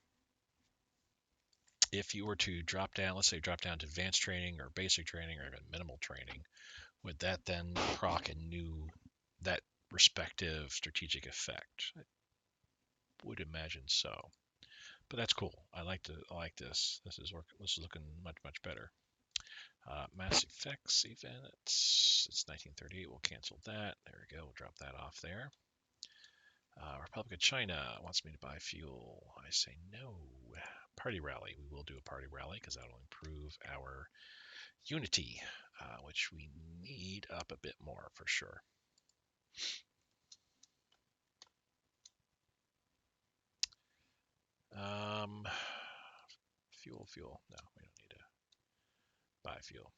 if you were to drop down, let's say drop down to advanced training or basic training or even minimal training, would that then proc that respective strategic effect? I would imagine so. But that's cool. I like this. This is looking much, much better. Mass effects event. It's 1938. We'll cancel that. There we go. We'll drop that off there. Republic of China wants me to buy fuel. I say no. Party rally. We will do a party rally because that will improve our unity, which we need up a bit more for sure. Fuel. No, we don't need to buy fuel.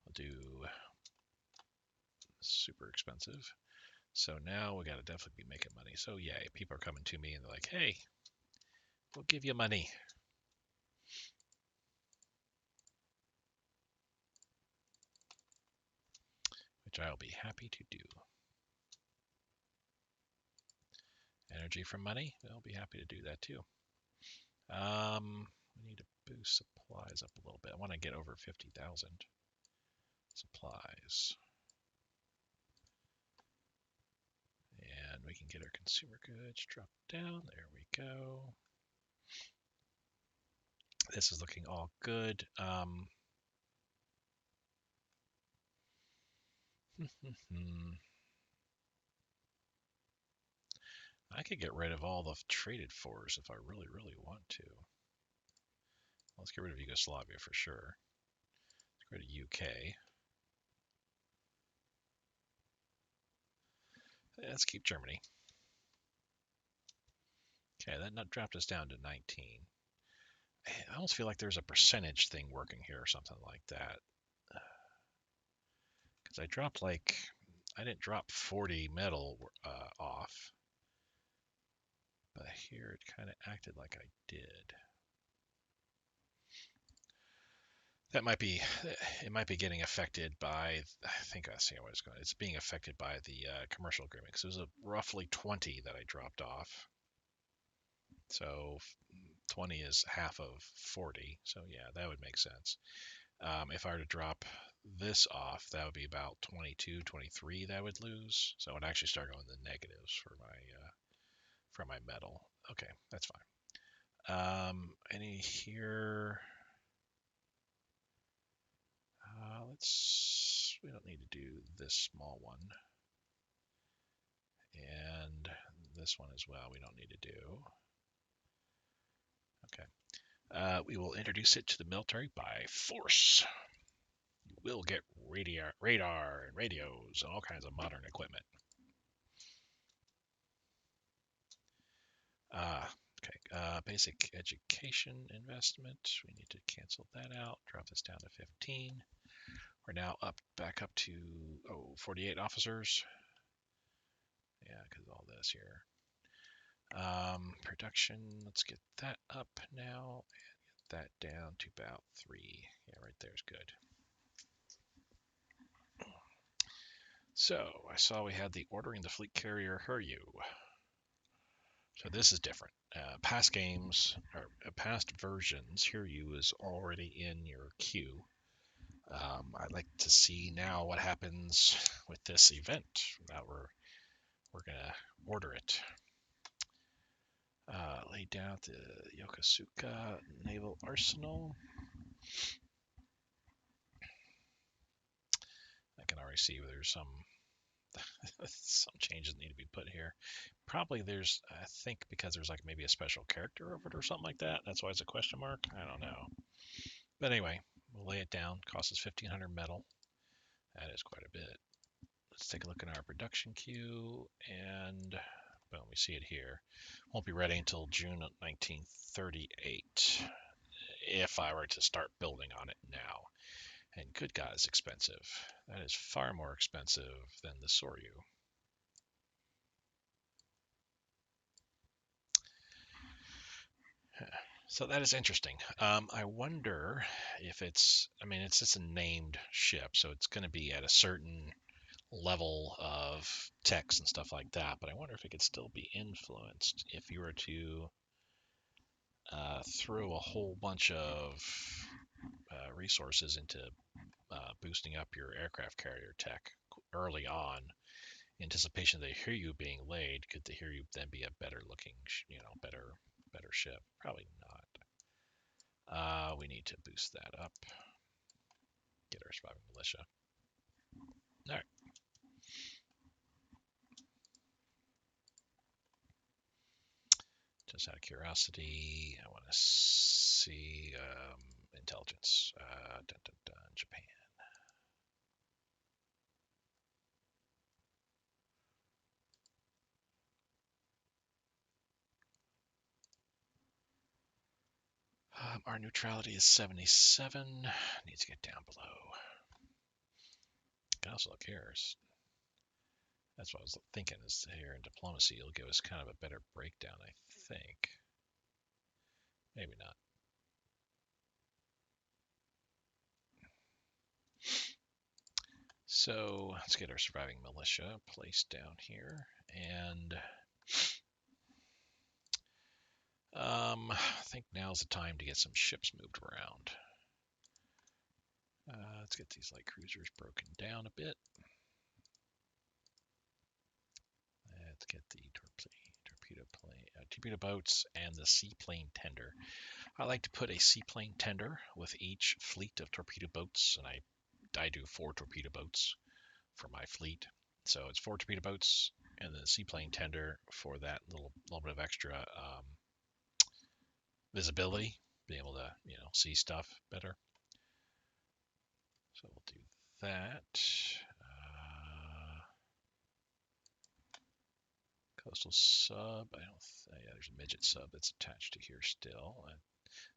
We'll do super expensive. So now we got to definitely be making money. So yeah, people are coming to me and they're like, hey, we'll give you money. Which I'll be happy to do. Energy from money, I'll be happy to do that too. We need to boost supplies up a little bit. I want to get over 50,000 supplies. And we can get our consumer goods dropped down. There we go. This is looking all good. I could get rid of all the traded fours if I really, really want to. Let's get rid of Yugoslavia for sure. Let's go to UK. Let's keep Germany. Okay, that dropped us down to 19. I almost feel like there's a percentage thing working here or something like that. Because I dropped I didn't drop 40 metal off. But here it kind of acted like I did. It might be getting affected by, I think I see where it's going. It's being affected by the commercial agreement because it was roughly 20 that I dropped off. So 20 is half of 40. So yeah, that would make sense. If I were to drop this off, that would be about 22, 23 that I would lose. So it would actually start going the negatives for my metal. Okay, that's fine. Any here? We don't need to do this small one. And this one as well, we don't need to do. Okay. We will introduce it to the military by force. You will get radar and radios and all kinds of modern equipment. Okay. Basic education investment. We need to cancel that out. Drop this down to 15. We're now back up to 48 officers. Yeah, because all this here. Production, let's get that up now and get that down to about 3. Yeah, right there is good. So I saw we had the ordering the fleet carrier HOI. So this is different. Past games or past versions, HOI is already in your queue. I'd like to see now what happens with this event. Now we're gonna order it. Laid down at the Yokosuka Naval Arsenal. I can already see there's some changes need to be put here. Probably there's, I think because there's like maybe a special character over it or something like that. That's why it's a question mark. I don't know. But anyway, we'll lay it down. Costs us 1,500 metal. That is quite a bit. Let's take a look at our production queue and boom, we see it here. Won't be ready until June of 1938 if I were to start building on it now. And good God, it's expensive. That is far more expensive than the Soryu. So that is interesting. I wonder if it's just a named ship, so it's going to be at a certain level of text and stuff like that. But I wonder if it could still be influenced if you were to throw a whole bunch of resources into boosting up your aircraft carrier tech early on, in anticipation of the Hiryu being laid. Could the Hiryu then be a better looking, better ship? Probably not. We need to boost that up. Get our surviving militia. All right. Just out of curiosity, I want to see intelligence. Dun, dun, dun, Japan. Our neutrality is 77. Needs to get down below. You can also look here. That's what I was thinking. Is here in diplomacy, it'll give us kind of a better breakdown, I think. Maybe not. So let's get our surviving militia placed down here, and I think now's the time to get some ships moved around. Let's get these light cruisers broken down a bit. Let's get the torpedo boats and the seaplane tender. I like to put a seaplane tender with each fleet of torpedo boats, and I do 4 torpedo boats for my fleet. So it's 4 torpedo boats and the seaplane tender for that little bit of extra visibility, being able to see stuff better. So we'll do that. Coastal sub. I don't. Yeah, there's a midget sub that's attached to here still. And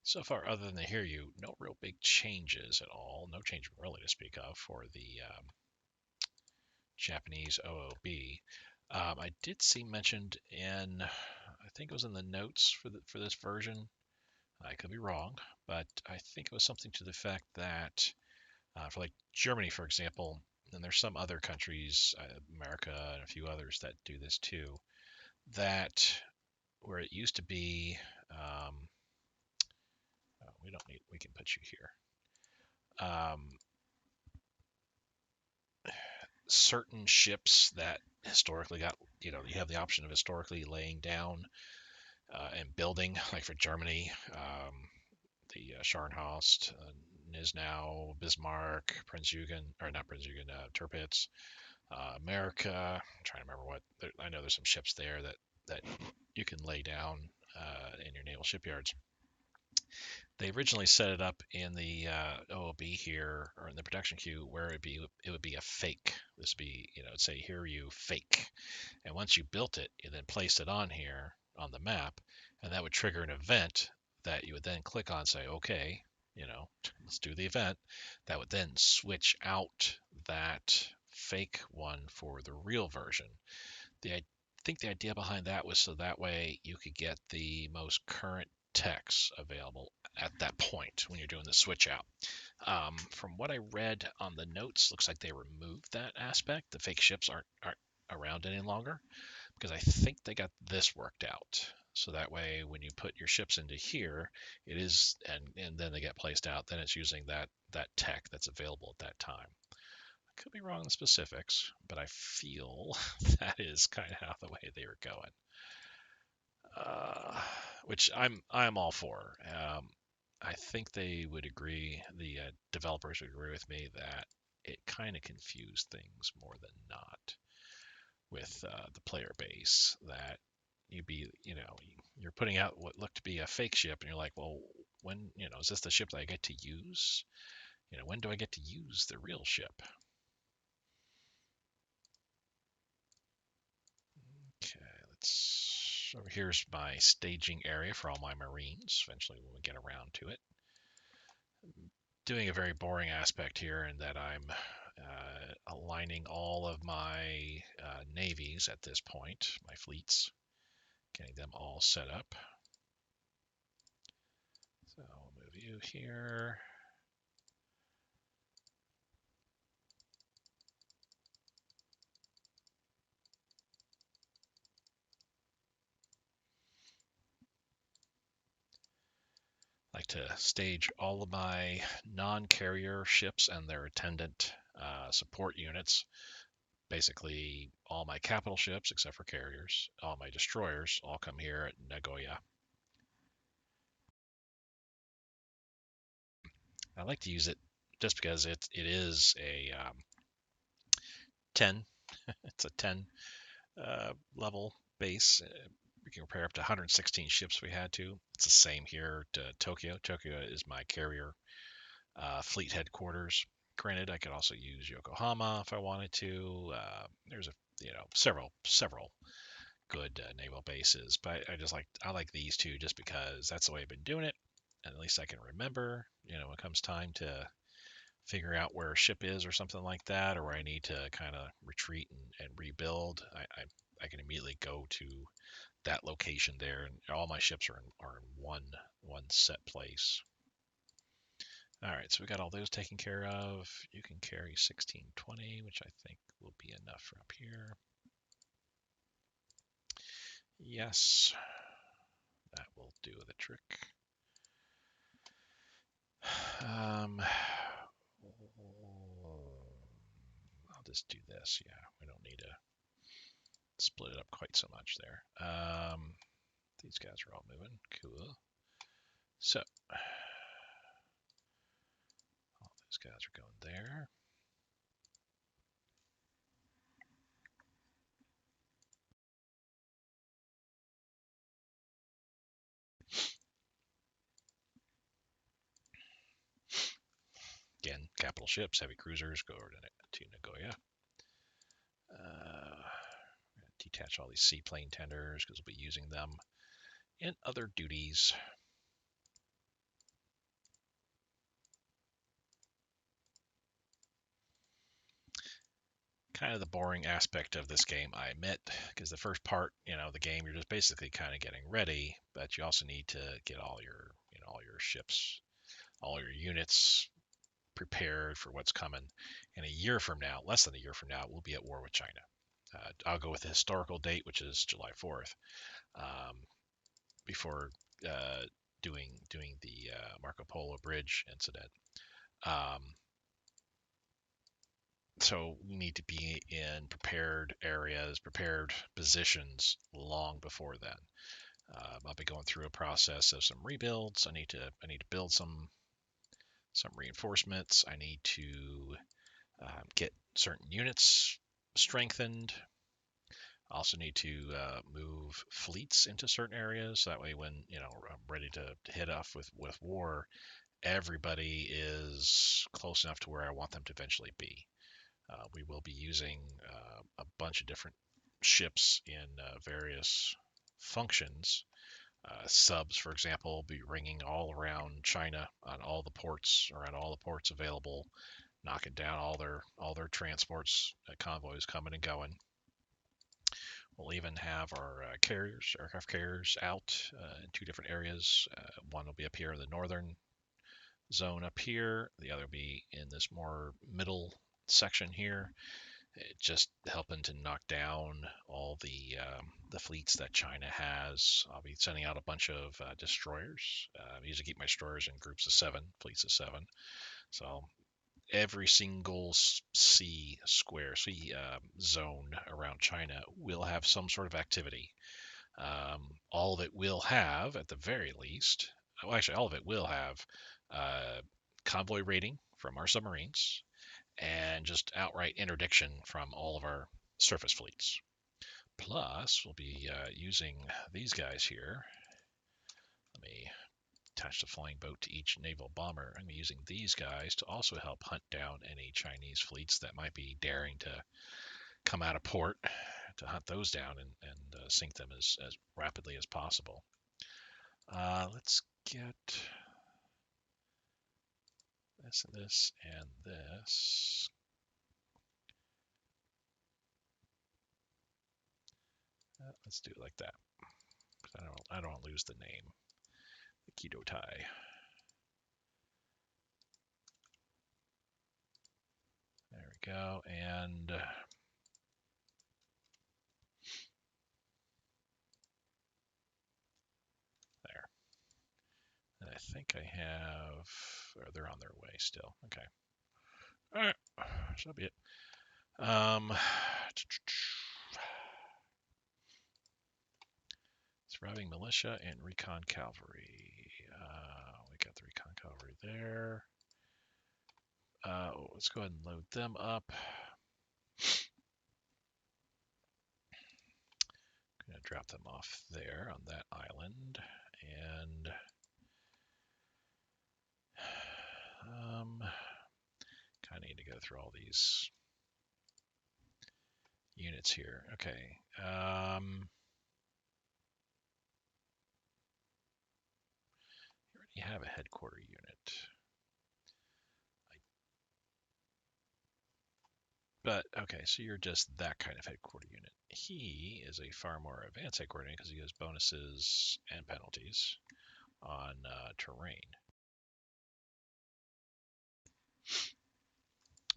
so far, other than the hear you, no real big changes at all. No change really to speak of for the Japanese OOB. I did see mentioned in, I think it was in the notes for this version. I could be wrong, but I think it was something to the fact that for like Germany, for example, and there's some other countries, America and a few others that do this too, that where it used to be, we can put you here. Certain ships that historically got, you have the option of historically laying down and building, like for Germany, the Scharnhorst, Gneisenau, Bismarck, Prinz Eugen, or not Prinz Eugen, Tirpitz, America. I'm trying to remember what. I know there's some ships there that you can lay down in your naval shipyards. They originally set it up in the OOB here, or in the production queue, where it would be a fake. This would be, it'd say here you fake, and once you built it, you then placed it on here on the map, and that would trigger an event that you would then click on, say, okay, let's do the event. That would then switch out that fake one for the real version. I think the idea behind that was so that way you could get the most current techs available at that point when you're doing the switch out. From what I read on the notes, looks like they removed that aspect. The fake ships aren't around any longer because I think they got this worked out. So that way, when you put your ships into here, it is, and then they get placed out. Then it's using that tech that's available at that time. I could be wrong in the specifics, but I feel that is kind of how the way they were going. Which I'm all for. I think they would agree, the developers would agree with me that it kind of confused things more than not with the player base. That you're putting out what looked to be a fake ship, and you're like, well, when, is this the ship that I get to use? When do I get to use the real ship? Okay, so here's my staging area for all my Marines, eventually when we get around to it. Doing a very boring aspect here in that I'm aligning all of my navies at this point, my fleets, getting them all set up. So I'll move you here. Like to stage all of my non-carrier ships and their attendant support units. Basically, all my capital ships, except for carriers, all my destroyers, all come here at Nagoya. I like to use it just because it is a 10. It's a 10 level base. We can repair up to 116 ships if we had to. It's the same here to Tokyo. Tokyo is my carrier fleet headquarters. Granted, I could also use Yokohama if I wanted to. There's several good naval bases, but I like these two just because that's the way I've been doing it, and at least I can remember. When it comes time to figure out where a ship is or something like that, or where I need to kind of retreat and rebuild, I can immediately go to that location there, and all my ships are in one set place. All right, so we got all those taken care of. You can carry 1620, which I think will be enough for up here. Yes, that will do the trick. I'll just do this. Yeah, we don't need to split it up quite so much there. These guys are all moving. Cool. So, all those guys are going there. Again, capital ships, heavy cruisers, go over to Nagoya. Detach all these seaplane tenders because we'll be using them in other duties. Kind of the boring aspect of this game, I admit, because the first part, the game, you're just basically kind of getting ready, but you also need to get all your ships, all your units prepared for what's coming. And a year from now, less than a year from now, we'll be at war with China. I'll go with the historical date, which is July 4th, before doing the Marco Polo Bridge incident. So we need to be in prepared areas, prepared positions long before then. I'll be going through a process of some rebuilds. I need to build some reinforcements. I need to get certain units strengthened. I also need to move fleets into certain areas. So that way, when I'm ready to hit off with war, everybody is close enough to where I want them to eventually be. We will be using a bunch of different ships in various functions. Subs, for example, will be ringing all around China on all the ports, around all the ports available, knocking down all their transports, convoys coming and going. We'll even have our aircraft carriers out in two different areas. One will be up here in the northern zone up here. The other will be in this more middle section here, just helping to knock down all the fleets that China has. I'll be sending out a bunch of destroyers. I usually keep my destroyers in groups of 7, fleets of 7. So every single sea zone around China will have some sort of activity. All of it will have, at the very least, well, actually, all of it will have convoy raiding from our submarines, and just outright interdiction from all of our surface fleets. Plus, we'll be using these guys here. Let me attach the flying boat to each naval bomber. I'm using these guys to also help hunt down any Chinese fleets that might be daring to come out of port, to hunt those down and sink them as rapidly as possible. Let's get this and this and this. Let's do it like that. I don't want to lose the name. The Keto tie. There we go. And there. And I think I have, or they're on their way still. Okay. All right. So that'll be it. Surviving militia and recon cavalry. We got the recon cavalry there. Let's go ahead and load them up. I'm gonna drop them off there on that island. And kind of need to go through all these units here. Okay. You already have a headquarter unit. But, okay, so you're just that kind of headquarter unit. He is a far more advanced headquarter unit because he has bonuses and penalties on terrain.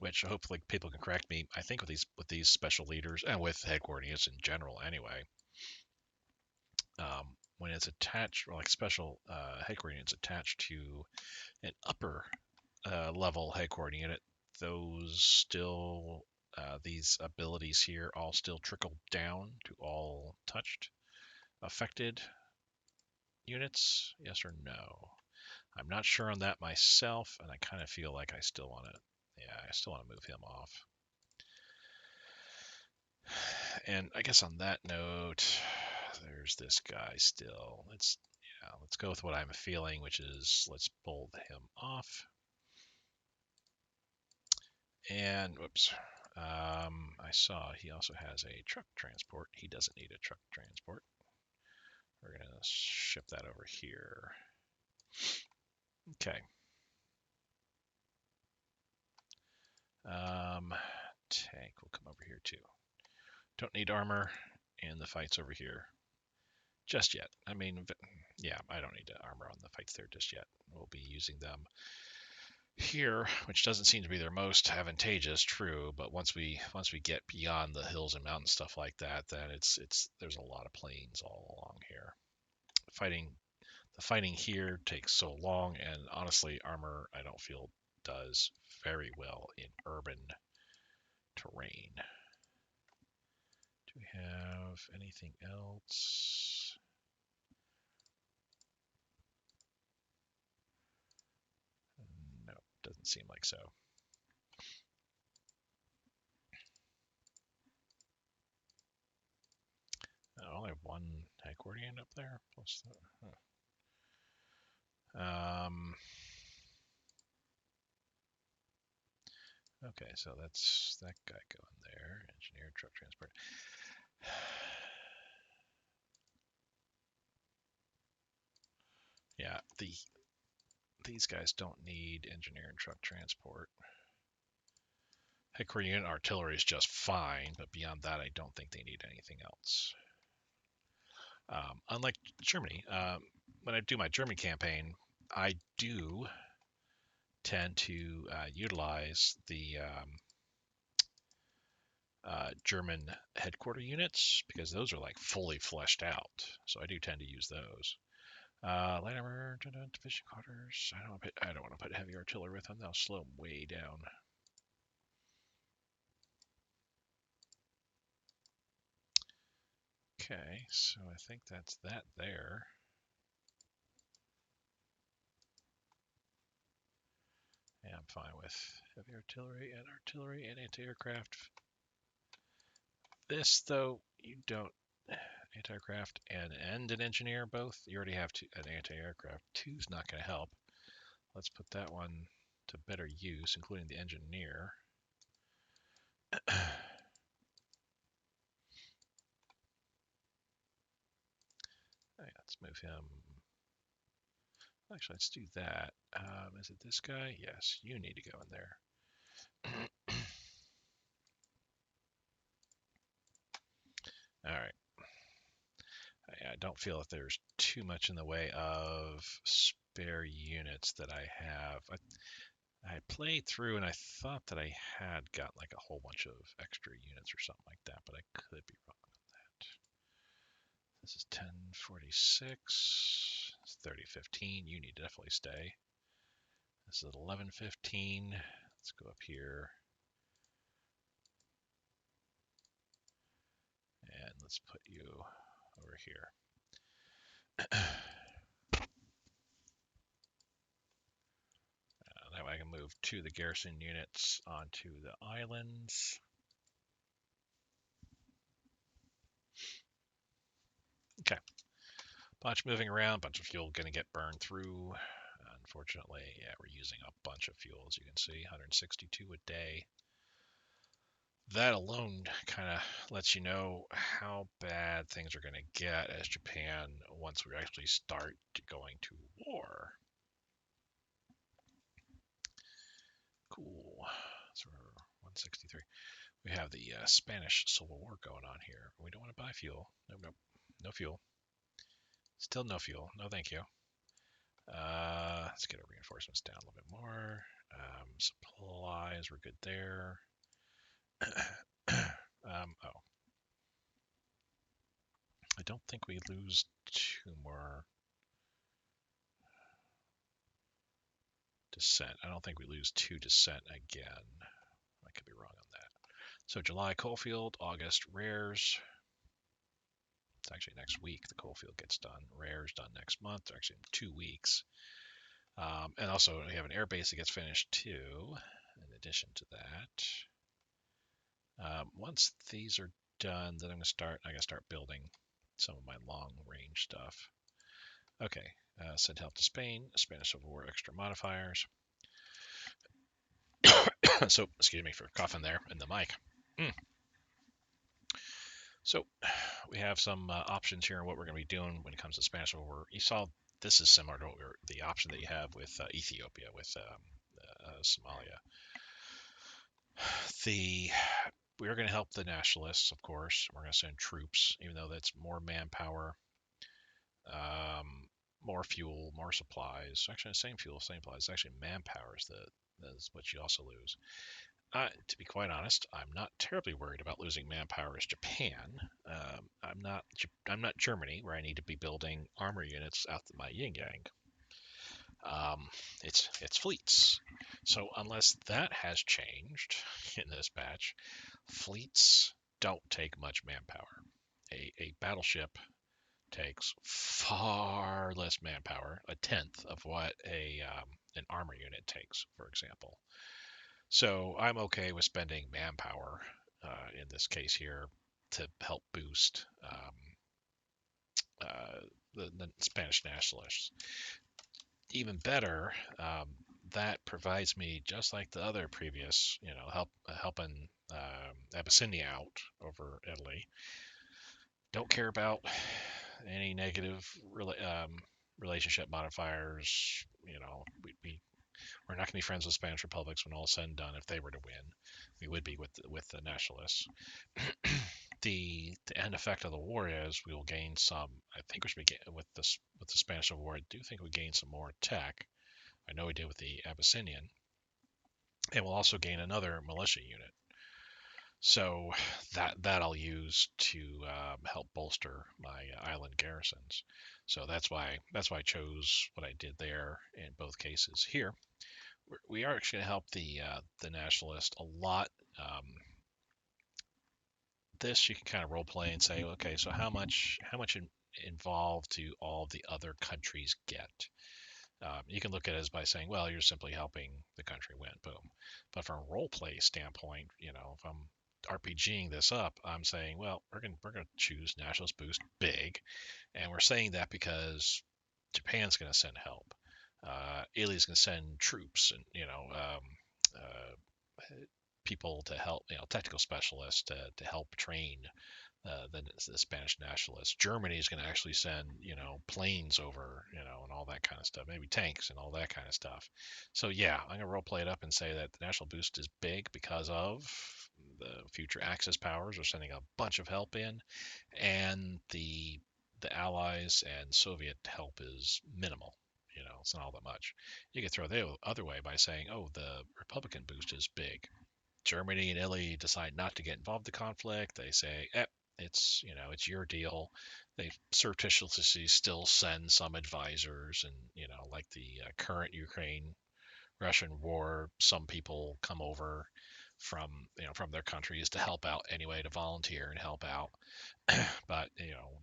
Which hopefully people can correct me. I think with these special leaders and with headquarter units in general anyway, when it's attached, or like special headquarter units attached to an upper level headquarter unit, those still these abilities here all still trickle down to all touched affected units. Yes or no? I'm not sure on that myself, and I kind of feel like I still want to. Yeah, I still want to move him off. And I guess on that note, there's this guy still. Let's go with what I'm feeling, which is let's pull him off. And whoops, I saw he also has a truck transport. He doesn't need a truck transport. We're gonna ship that over here. Okay. Tank will come over here too. Don't need armor, and the fight's over here. Just yet. I mean, yeah, I don't need to armor on the fights there just yet. We'll be using them here, which doesn't seem to be their most advantageous, true, but once we get beyond the hills and mountains, stuff like that, then there's a lot of plains all along here. The fighting here takes so long, and honestly, armor I don't feel does very well in urban terrain. Do we have anything else? No, doesn't seem like so. I only have one accordion up there. Plus the, okay, so that's that guy going there. Engineer, truck transport. Yeah, these guys don't need engineer and truck transport. Headquarter unit artillery is just fine, but beyond that, I don't think they need anything else. Unlike Germany, when I do my German campaign, I do tend to utilize the German headquarter units because those are like fully fleshed out. So I do tend to use those. Light armor, division quarters. I don't want to put heavy artillery with them. They'll slow them way down. Okay, so I think that's that there. Yeah, I'm fine with heavy artillery and anti-aircraft. This, though, you don't. Anti-aircraft and an engineer both. You already have an anti-aircraft. Two's not going to help. Let's put that one to better use, including the engineer. Let's move him. Actually, let's do that. Is it this guy? Yes, you need to go in there. All right. I don't feel that there's too much in the way of spare units that I have. I played through and I thought that I had got like a whole bunch of extra units or something like that, but I could be wrong on that. This is 1046. It's 3015. You need to definitely stay. This is 1115. Let's go up here. And let's put you over here. That way I can move to the garrison units onto the islands. Okay. Bunch moving around, bunch of fuel going to get burned through. Unfortunately, yeah, we're using a bunch of fuel, as you can see, 162 a day. That alone kind of lets you know how bad things are going to get as Japan once we actually start going to war. Cool. So we're 163. We have the Spanish Civil War going on here. We don't want to buy fuel. Nope, nope. No fuel. Still no fuel. No, thank you. Let's get our reinforcements down a little bit more. Supplies, we're good there. Oh, I don't think we lose two more descent. I don't think we lose two descent again. I could be wrong on that. So July coalfield, August rares. It's actually next week the coalfield gets done. Rares done next month. They're actually 2 weeks. And also we have an air base that gets finished too. In addition to that, once these are done, then I gotta start building some of my long range stuff. Okay, send help to Spain. Spanish Civil War extra modifiers. So, excuse me for coughing there in the mic. So, we have some options here on what we're going to be doing when it comes to Spanish Civil War. You saw this is similar to the option that you have with Ethiopia, with Somalia. We're going to help the nationalists, of course. We're going to send troops, even though that's more manpower, um, more fuel, more supplies. Actually, the same fuel, same supplies. Actually, manpower is what you also lose. To be quite honest, I'm not terribly worried about losing manpower as Japan. I'm not Germany, where I need to be building armor units out of my yin yang. It's fleets. So unless that has changed in this batch, fleets don't take much manpower. A battleship takes far less manpower, a tenth of what an armor unit takes, for example. So I'm okay with spending manpower in this case here to help boost the Spanish nationalists. Even better, that provides me, just like the other previous, helping Abyssinia out over Italy. Don't care about any negative relationship modifiers. We're not going to be friends with Spanish republics when all is said and done. If they were to win, we would be with the nationalists. The end effect of the war is we will gain some. I think we should be with the Spanish Civil War. I do think we gain some more tech. I know we did with the Abyssinian, and we'll also gain another militia unit. So that I'll use to help bolster my island garrisons. So that's why I chose what I did there in both cases. Here, we are actually going to help the nationalist a lot. This you can kind of role play and say, okay, so how much involved do all the other countries get? You can look at it as by saying, well, you're simply helping the country win, boom. But from a role play standpoint, if I'm RPGing this up, I'm saying, well, we're gonna choose nationalist boost big, and we're saying that because Japan's gonna send help. Italy's gonna send troops and people to help, technical specialists to help train the Spanish nationalists. Germany is going to actually send, planes over, and all that kind of stuff, maybe tanks and all that kind of stuff. So yeah, I'm going to role play it up and say that the national boost is big because of the future Axis powers are sending a bunch of help in, and the Allies and Soviet help is minimal. It's not all that much. You could throw the other way by saying, oh, the Republican boost is big. Germany and Italy decide not to get involved in the conflict. They say, it's your deal. They surreptitiously still send some advisors, and like the current Ukraine-Russian war, some people come over from from their countries to help out anyway, to volunteer and help out. But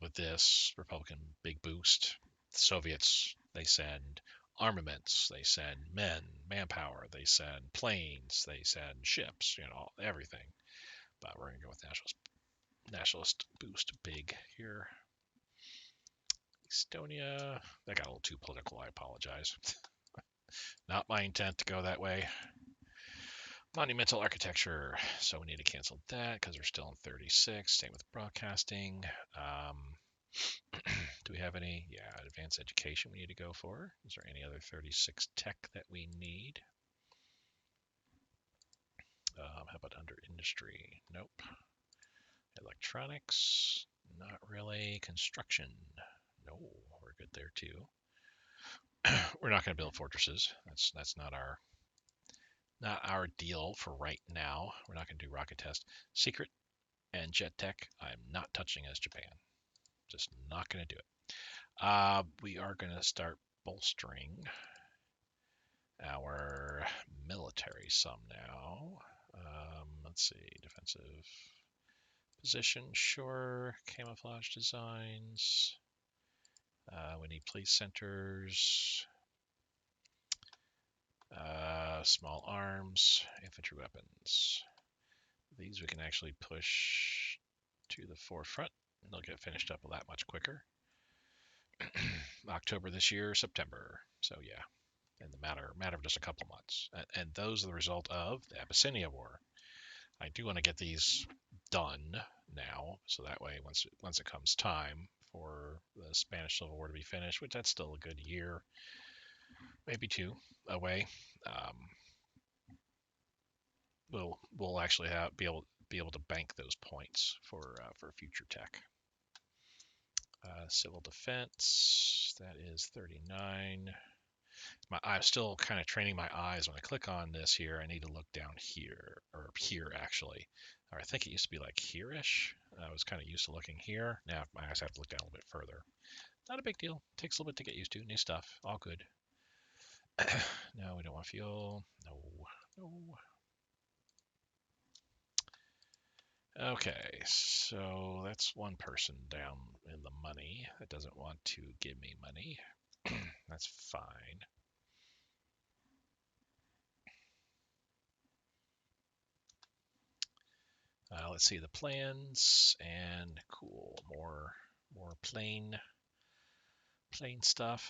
with this Republican big boost, the Soviets, they send armaments, they send manpower, they send planes, they send ships, everything. But we're gonna go with nationalist boost big here. Estonia. That got a little too political. I apologize. Not my intent to go that way. Monumental architecture. So we need to cancel that because we're still in 36. Same with broadcasting. Do we have any? Yeah, advanced education we need to go for. Is there any other 36 tech that we need? How about under industry? Nope. Electronics? Not really. Construction? No, we're good there too. We're not going to build fortresses. That's not our deal for right now. We're not going to do rocket test. Secret and jet tech, I'm not touching as Japan. Just not going to do it. We are going to start bolstering our military some now. Let's see, defensive position, sure. Camouflage designs. We need police centers. Small arms, infantry weapons. These we can actually push to the forefront. And they'll get finished up that much quicker. October this year, September. So yeah, in the matter of just a couple months. And those are the result of the Abyssinia War. I do want to get these done now, so that way once it comes time for the Spanish Civil War to be finished, which that's still a good year, maybe two away. We'll actually be able to bank those points for future tech. Civil defense, that is 39. I'm still kind of training my eyes. When I click on this here, I need to look down here, or here actually. Or I think it used to be like here-ish. I was kind of used to looking here. Now my eyes have to look down a little bit further. Not a big deal. Takes a little bit to get used to. New stuff. All good. No, we don't want fuel. No. Okay, so that's one person down in the money that doesn't want to give me money. That's fine. Let's see the plans, and cool, more plain stuff.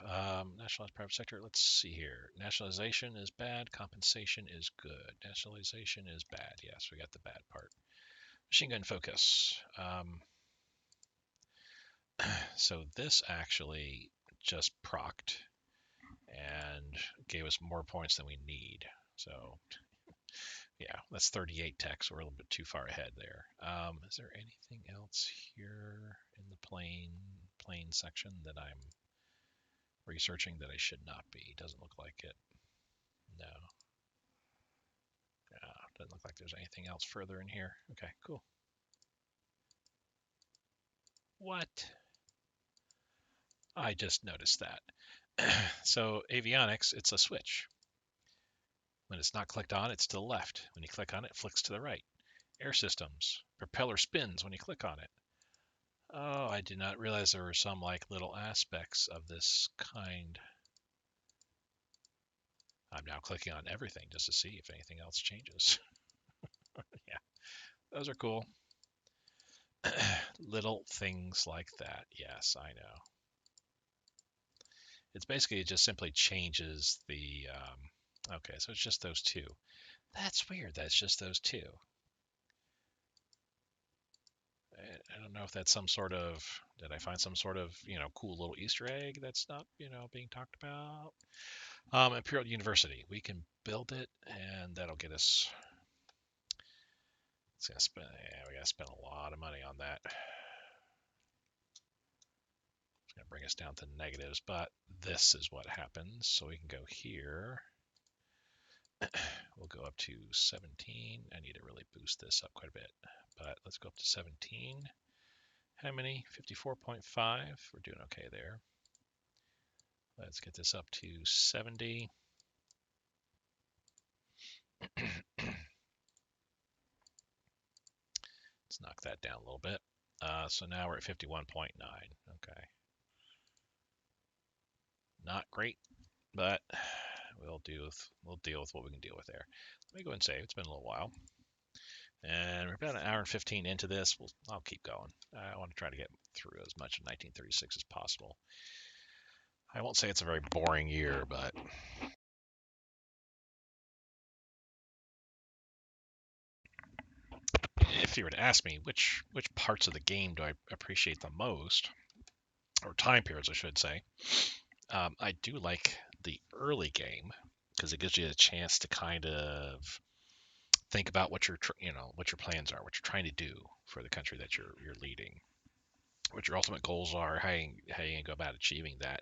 Nationalized private sector. Let's see here. Nationalization is bad. Compensation is good. Nationalization is bad. Yes, we got the bad part. Machine gun focus. So this actually just procced and gave us more points than we need. So yeah, that's 38 tech, so we're a little bit too far ahead there. Is there anything else here in the plane section that I'm researching that I should not be? Doesn't look like it. No. Doesn't look like there's anything else further in here. Okay, cool. What? I just noticed that. So avionics, it's a switch. When it's not clicked on, it's to the left. When you click on it, it flicks to the right. Air systems, propeller spins when you click on it. Oh, I did not realize there were some like little aspects of this kind. I'm now clicking on everything just to see if anything else changes. Yeah, those are cool. Little things like that. Yes, I know. It's basically, it just simply changes the, okay, so it's just those two. That's weird. That's just those two. I don't know if that's some sort of, did I find some sort of, cool little Easter egg that's not, being talked about? Imperial University, we can build it and that'll get us, it's gonna spend, yeah, we gotta spend a lot of money on that. It's gonna bring us down to negatives, but this is what happens. So we can go here. We'll go up to 17. I need to really boost this up quite a bit, but let's go up to 17. How many? 54.5. We're doing okay there. Let's get this up to 70. Let's knock that down a little bit. So now we're at 51.9. Okay. Not great, but we'll deal with what we can deal with there. Let me go and save. It's been a little while. And we're about an hour and 15 into this. I'll keep going. I want to try to get through as much of 1936 as possible. I won't say it's a very boring year, but if you were to ask me which parts of the game do I appreciate the most, or time periods, I should say, I do like the early game because it gives you a chance to kind of think about what what your plans are, what you're trying to do for the country that you're leading, what your ultimate goals are, how you go about achieving that.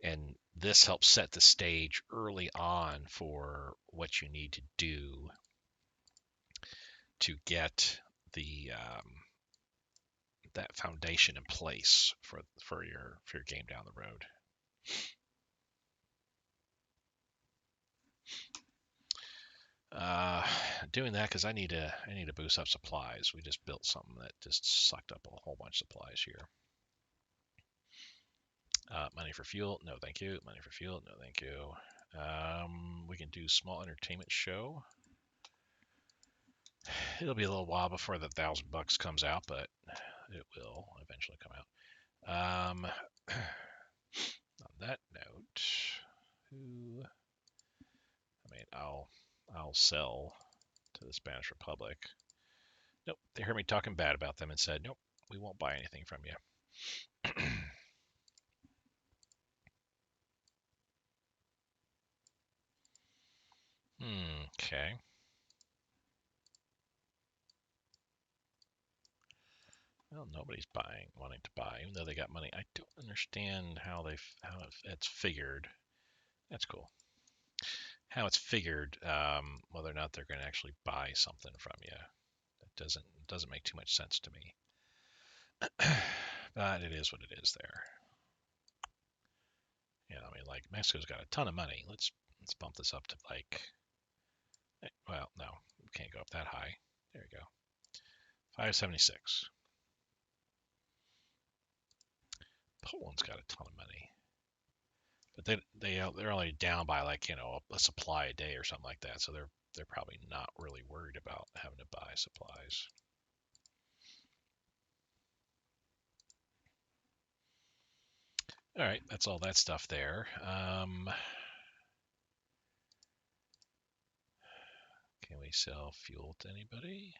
And this helps set the stage early on for what you need to do to get the that foundation in place for your game down the road. Uh, Doing that because I need to boost up supplies. We just built something that just sucked up a whole bunch of supplies here. Money for fuel, no thank you. Money for fuel, no thank you. We can do small entertainment show. It'll be a little while before the $1,000 comes out, but it will eventually come out. On that note, who? I mean, I'll sell to the Spanish Republic. Nope, they heard me talking bad about them and said, nope, we won't buy anything from you. Okay. Well, nobody's wanting to buy, even though they got money. I don't understand how it's figured. That's cool. How it's figured, whether or not they're going to actually buy something from you. That doesn't make too much sense to me. But it is what it is there. I mean, like Mexico's got a ton of money. Let's bump this up to like, well, no, we can't go up that high. There we go, 576. Poland's got a ton of money, but they're only down by like a supply a day or something like that. So they're probably not really worried about having to buy supplies. All right, that's all that stuff there. Can we sell fuel to anybody?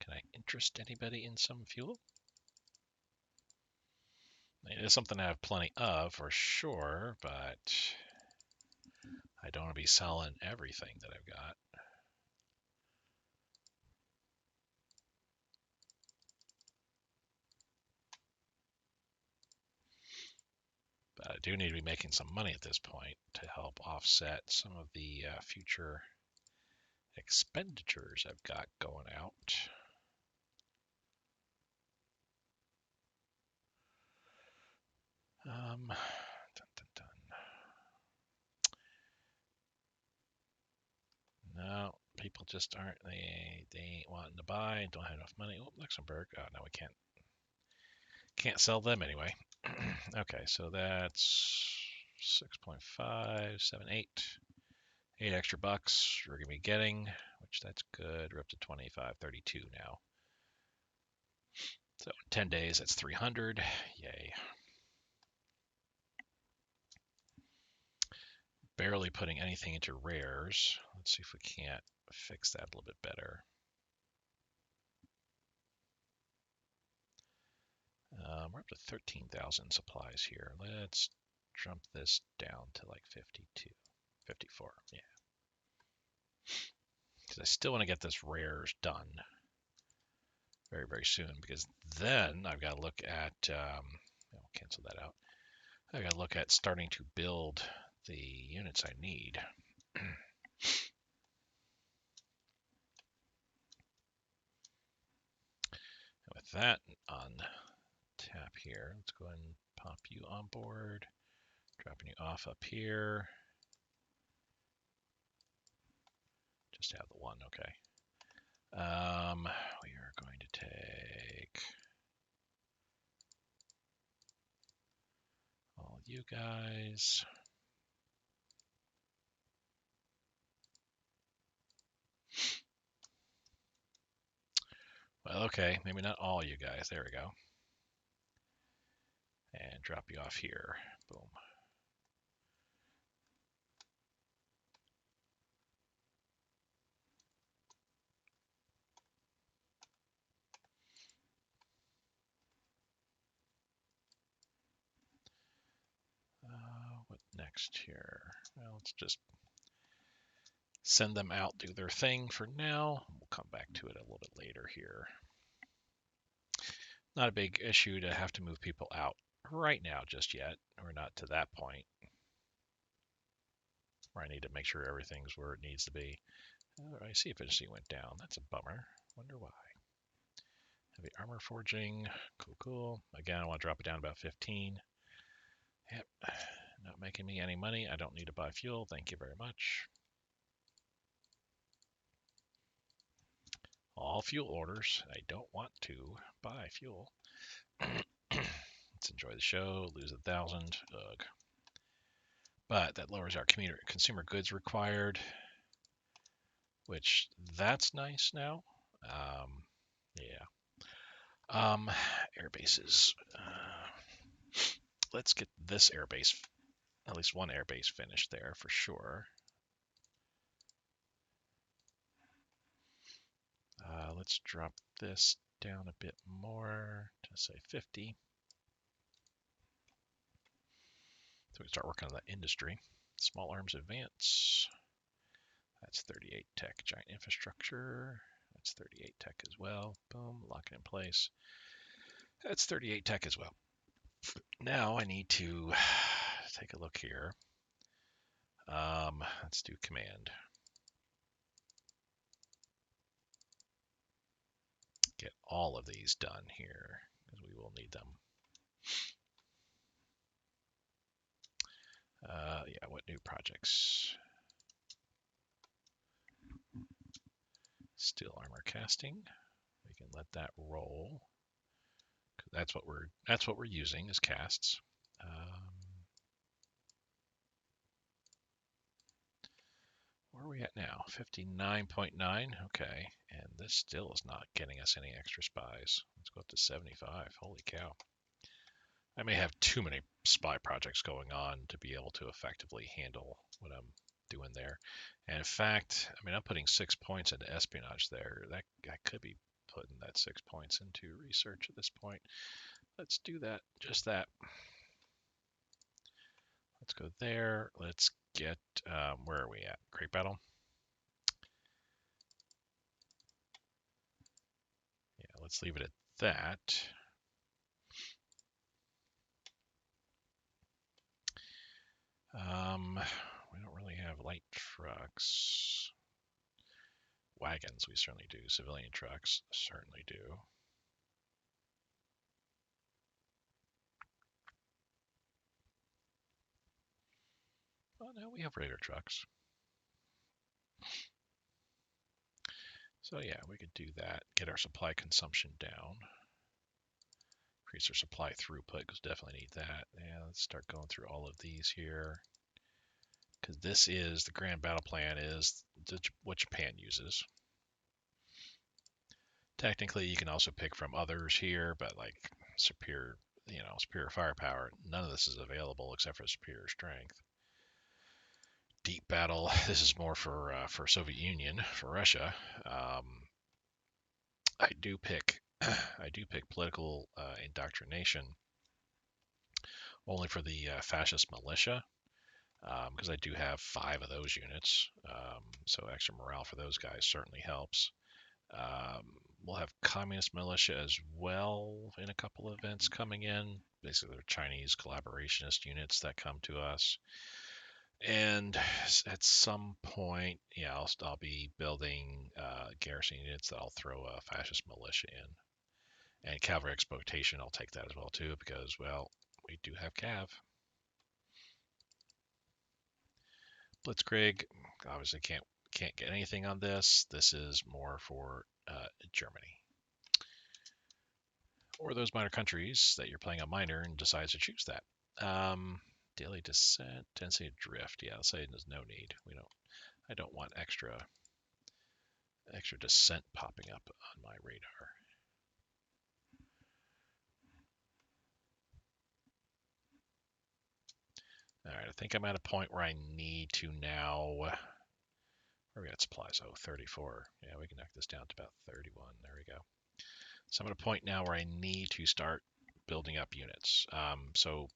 Can I interest anybody in some fuel? It is something I have plenty of for sure, but I don't want to be selling everything that I've got. But I do need to be making some money at this point to help offset some of the future expenditures I've got going out. Dun, dun, dun. No, people just aren't. They ain't wanting to buy. Don't have enough money. Oh, Luxembourg. Oh, no, we can't sell them anyway. Okay, so that's 6.5, 7, 8. 8 extra bucks we're gonna be getting, which that's good. We're up to 25.32 now. So in 10 days, that's 300. Yay. Barely putting anything into rares. Let's see if we can't fix that a little bit better. We're up to 13,000 supplies here. Let's jump this down to like 52, 54. Yeah. Because I still want to get this rares done very, very soon, because then I've got to look at, I'll cancel that out. I've got to look at starting to build the units I need. With that on tap here, let's go ahead and pop you on board, dropping you off up here. Just have the one, okay. We are going to take all you guys. Okay, maybe not all you guys. There we go. And drop you off here. Boom. What next here? Well, let's just send them out, do their thing for now. We'll come back to it a little bit later here. Not a big issue to have to move people out right now just yet. We're not to that point where I need to make sure everything's where it needs to be. I see efficiency went down. That's a bummer. Wonder why. Heavy armor forging. Cool, cool. Again, I want to drop it down about 15. Yep. Not making me any money. I don't need to buy fuel. Thank you very much. All fuel orders. I don't want to buy fuel. Let's enjoy the show. Lose 1,000. Ugh. But that lowers our consumer goods required, which that's nice now. Yeah. Air bases. Let's get this air base, at least one air base finished there for sure. Let's drop this down a bit more to say 50. So we can start working on that industry. Small arms advance. That's 38 tech. Giant infrastructure. That's 38 tech as well. Boom, lock it in place. That's 38 tech as well. Now I need to take a look here. Let's do command. Get all of these done here because we will need them. Yeah, what new projects? Steel armor casting. We can let that roll. That's what we're using is casts. Where are we at now? 59.9. Okay, and this still is not getting us any extra spies. Let's go up to 75. Holy cow! I may have too many spy projects going on to be able to effectively handle what I'm doing there. And in fact, I mean, I'm putting 6 points into espionage there. That I could be putting that 6 points into research at this point. Let's do that. Just that. Let's go there. Let's get, where are we at? Great Battle. Yeah, let's leave it at that. We don't really have light trucks. Wagons, we certainly do. Civilian trucks, certainly do. Well, now we have radar trucks. So yeah, we could do that. Get our supply consumption down. Increase our supply throughput because definitely need that. Yeah, let's start going through all of these here. Because this is the grand battle plan is what Japan uses. Technically, you can also pick from others here, but like superior firepower, none of this is available except for superior strength. Deep battle, this is more for Soviet Union, for Russia. I do pick political indoctrination only for the fascist militia because I do have 5 of those units. So extra morale for those guys certainly helps. We'll have communist militia as well in a couple of events coming in. Basically, they're Chinese collaborationist units that come to us. And at some point, yeah, I'll be building garrison units that I'll throw a fascist militia in. And cavalry exploitation, I'll take that as well too because, well, we do have cav. Blitzkrieg, obviously can't get anything on this. This is more for Germany. Or those minor countries that you're playing a minor and decides to choose that. Daily descent, tendency to drift. Yeah, I'll say there's no need. I don't want extra descent popping up on my radar. think I'm at a point where I need to now. Where we got supplies? Oh, 34. Yeah, we can knock this down to about 31. There we go. So I'm at a point now where I need to start building up units. So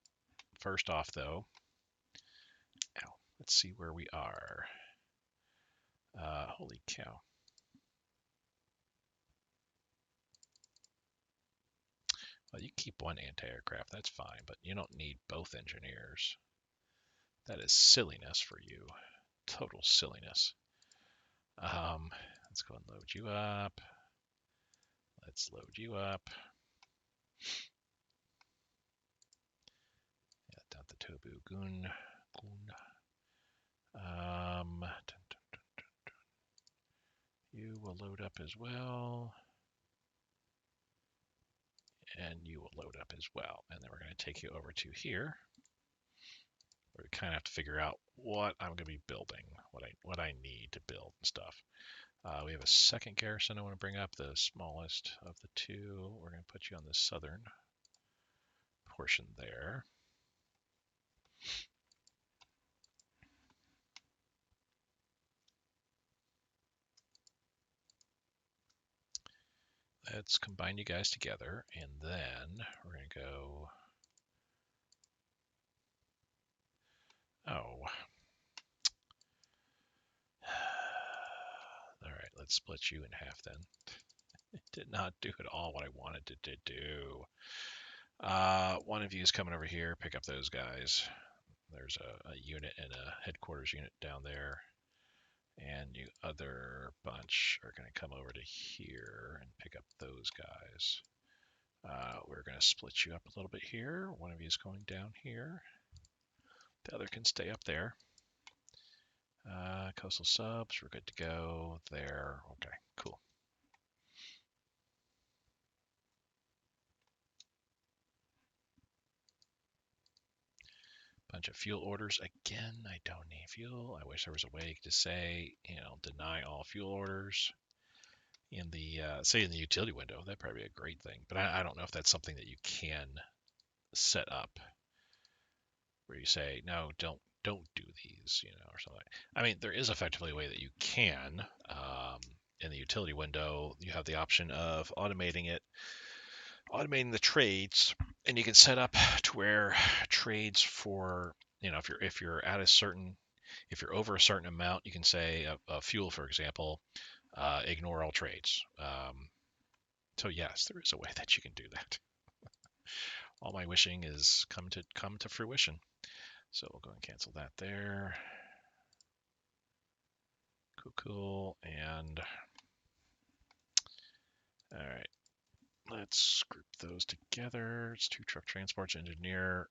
first off, though, let's see where we are. Holy cow. Well, you keep one anti-aircraft, that's fine, but you don't need both engineers. That is silliness for you. Total silliness. Let's go and load you up. Let's load you up. Yeah, down the Tobu Gun. You will load up as well. And you will load up as well. And then we're going to take you over to here, where we kind of have to figure out what I'm going to be building, what I need to build and stuff. We have a second garrison I want to bring up, the smallest of the two. We're going to put you on the southern portion there. Let's combine you guys together, and then we're going to go. Oh. All right, let's split you in half then. It did not do at all what I wanted it to do. One of you is coming over here, pick up those guys. There's a unit and a headquarters unit down there. And you other bunch are going to come over to here and pick up those guys. We're going to split you up a little bit here. One of you is going down here. The other can stay up there. Coastal subs, we're good to go there. Okay, cool. Bunch of fuel orders. Again, I don't need fuel. I wish there was a way to say, deny all fuel orders in the, say in the utility window. That'd probably be a great thing. But I don't know if that's something that you can set up where you say, no, don't do these, or something. I mean, there is effectively a way that you can. In the utility window, you have the option of automating the trades, and you can set up to where trades for, if you're over a certain amount, you can say fuel, for example, ignore all trades. So yes, there is a way that you can do that. All my wishing is come to fruition. So we'll go and cancel that there. Cool. And all right, let's group those together. It's 2 truck transports engineer.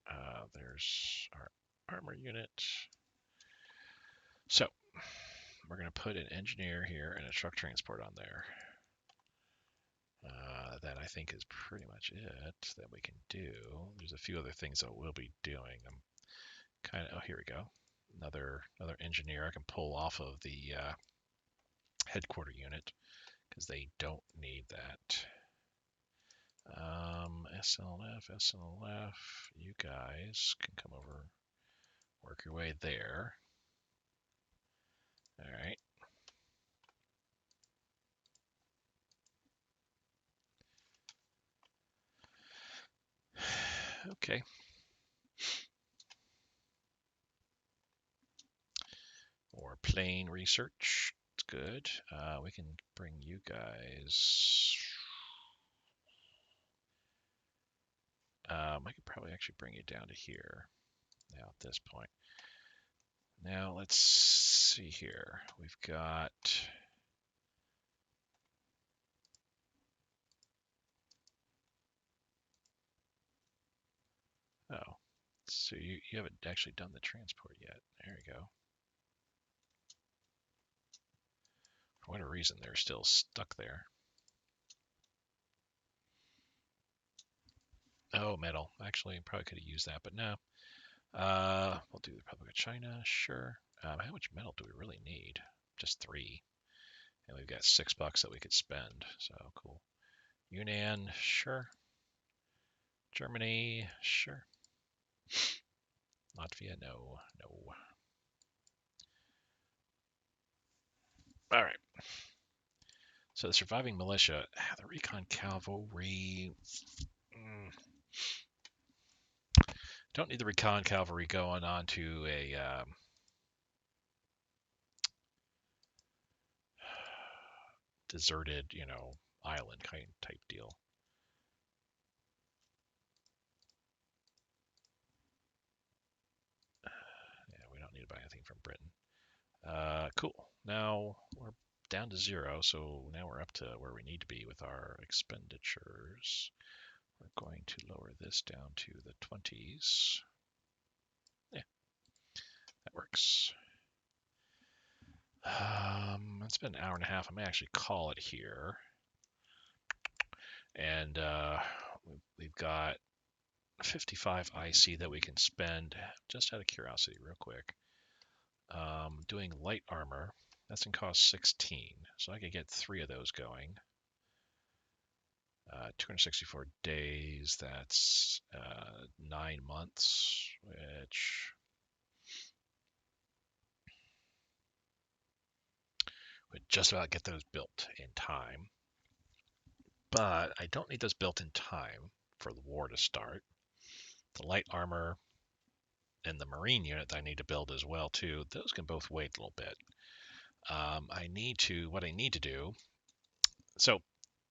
There's our armor unit. So we're going to put an engineer here and a truck transport on there. That I think is pretty much it that we can do. There's a few other things that we'll be doing. Oh, here we go. Another engineer I can pull off of the headquarter unit because they don't need that. SLF, you guys can come over, work your way there. All right. Okay. Or plane research. It's good. We can bring you guys. I could probably actually bring you down to here now at this point. Now let's see here. We've got. Oh, so you haven't actually done the transport yet. There you go. For whatever reason, they're still stuck there. Oh, metal. Actually, probably could have used that, but no. We'll do the Republic of China, sure. How much metal do we really need? Just 3. And we've got $6 that we could spend, so cool. Yunnan, sure. Germany, sure. Latvia, no, no. All right. So the surviving militia, the recon cavalry. Don't need the recon cavalry going on to a deserted, island kind type deal. Yeah, we don't need to buy anything from Britain. Cool. Now we're down to 0, so now we're up to where we need to be with our expenditures. We're going to lower this down to the 20s. Yeah, that works. It's been an hour and a half. I may actually call it here. And we've got 55 IC that we can spend just out of curiosity real quick. Doing light armor, that's going to cost 16. So I could get 3 of those going. 264 days, that's 9 months, which would just about get those built in time. But I don't need those built in time for the war to start. The light armor and the marine unit that I need to build as well too, those can both wait a little bit. What I need to do, so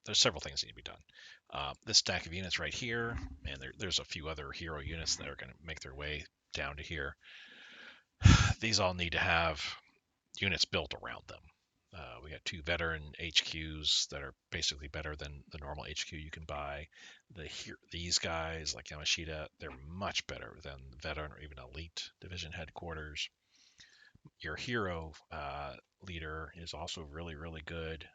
there's several things that need to be done. This stack of units right here, and there's a few other hero units that are going to make their way down to here. These all need to have units built around them. We got 2 veteran HQs that are basically better than the normal HQ you can buy. These guys, like Yamashita, they're much better than veteran or even elite division headquarters. Your hero leader is also really, really good.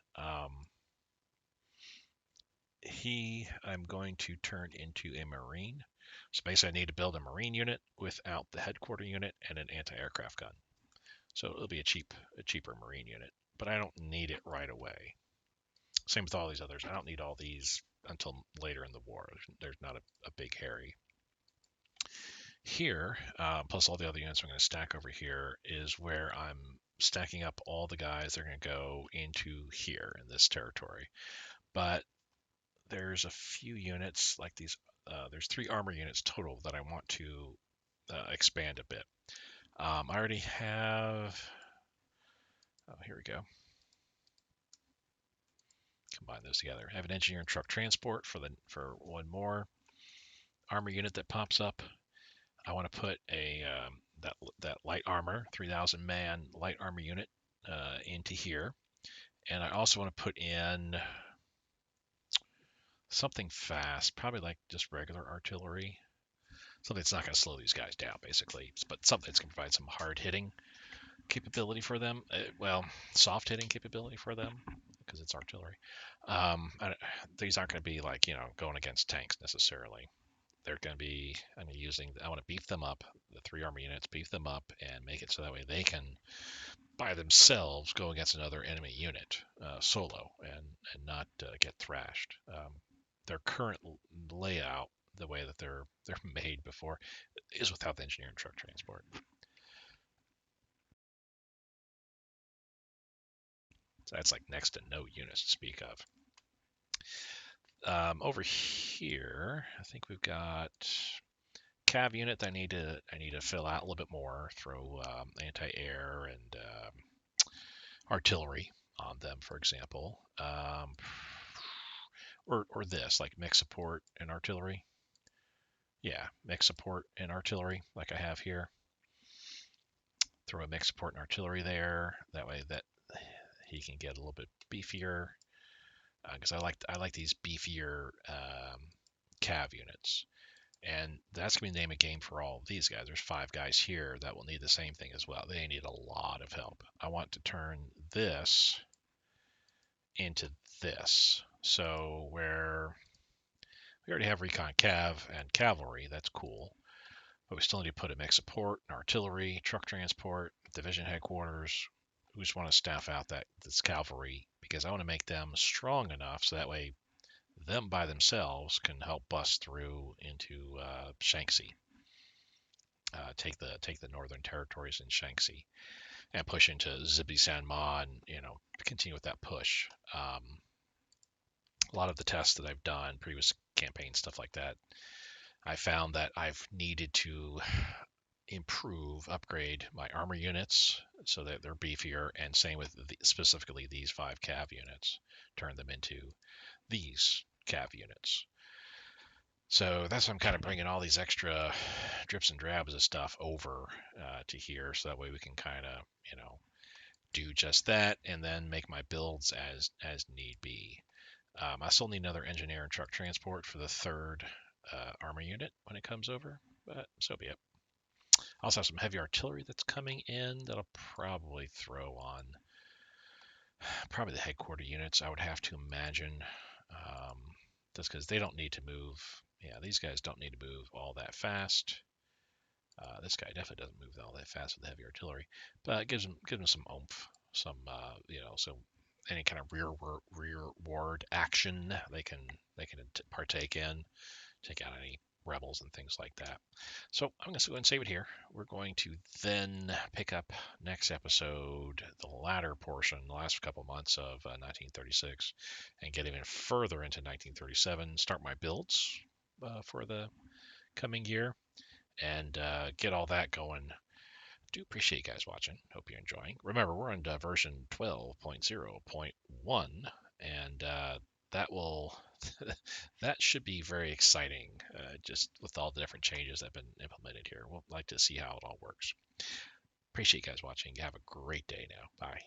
I'm going to turn into a marine. So basically, I need to build a marine unit without the headquarter unit and an anti-aircraft gun. So it'll be a cheaper marine unit, but I don't need it right away. Same with all these others. I don't need all these until later in the war. There's not a big hairy. Here, plus all the other units I'm going to stack over here, is where I'm stacking up all the guys that are going to go into here in this territory. But there's a few units like these. There's 3 armor units total that I want to expand a bit. I already have. Oh, here we go. Combine those together. I have an engineer and truck transport for one more armor unit that pops up. I want to put that light armor 3,000 man light armor unit into here, and I also want to put in something fast, probably like just regular artillery, something that's not going to slow these guys down, basically, but something that's going to provide some hard hitting capability for them. Soft hitting capability for them because it's artillery. These aren't going to be like going against tanks necessarily. They're going to be, I want to beef them up, the 3 armor units, beef them up and make it so that way they can, by themselves, go against another enemy unit solo and not get thrashed. Their current layout, the way that they're made before, is without the engineer and truck transport. So that's like next to no units to speak of. Over here, I think we've got cav unit that I need to fill out a little bit more. Throw anti-air and artillery on them, for example, or this like mix support and artillery. Yeah, mix support and artillery like I have here. Throw a mix support and artillery there. That way that he can get a little bit beefier. Because I like these beefier cav units. And that's going to be the name of game for all of these guys. There's 5 guys here that will need the same thing as well. They need a lot of help. I want to turn this into this. So where we already have recon cav and cavalry, that's cool. But we still need to put a mix support, artillery, truck transport, division headquarters. We just want to staff out this cavalry because I want to make them strong enough so that way them by themselves can help bust through into Shanxi. take the Northern Territories and Shanxi and push into Zibi San Ma and continue with that push. A lot of the tests that I've done, previous campaigns, stuff like that, I found that I've needed to improve, upgrade my armor units so that they're beefier, and same with specifically these 5 cav units, turn them into these cav units. So that's why I'm kind of bringing all these extra drips and drabs of stuff over to here, so that way we can kind of, do just that, and then make my builds as need be. I still need another engineer and truck transport for the 3rd armor unit when it comes over, but so be it. I also have some heavy artillery that's coming in that'll probably throw on probably the headquarter units, I would have to imagine. Just because they don't need to move. Yeah, these guys don't need to move all that fast. This guy definitely doesn't move all that fast with the heavy artillery, but it gives them some oomph, some so any kind of rearward action they can partake in, take out any rebels and things like that. So I'm going to go ahead and save it here. We're going to then pick up next episode, the latter portion, the last couple months of 1936, and get even further into 1937. Start my builds for the coming year, and get all that going. Do appreciate you guys watching. Hope you're enjoying. Remember, we're on version 12.0.1, and that will that should be very exciting, just with all the different changes that have been implemented here. We'll like to see how it all works. Appreciate you guys watching. Have a great day now. Bye.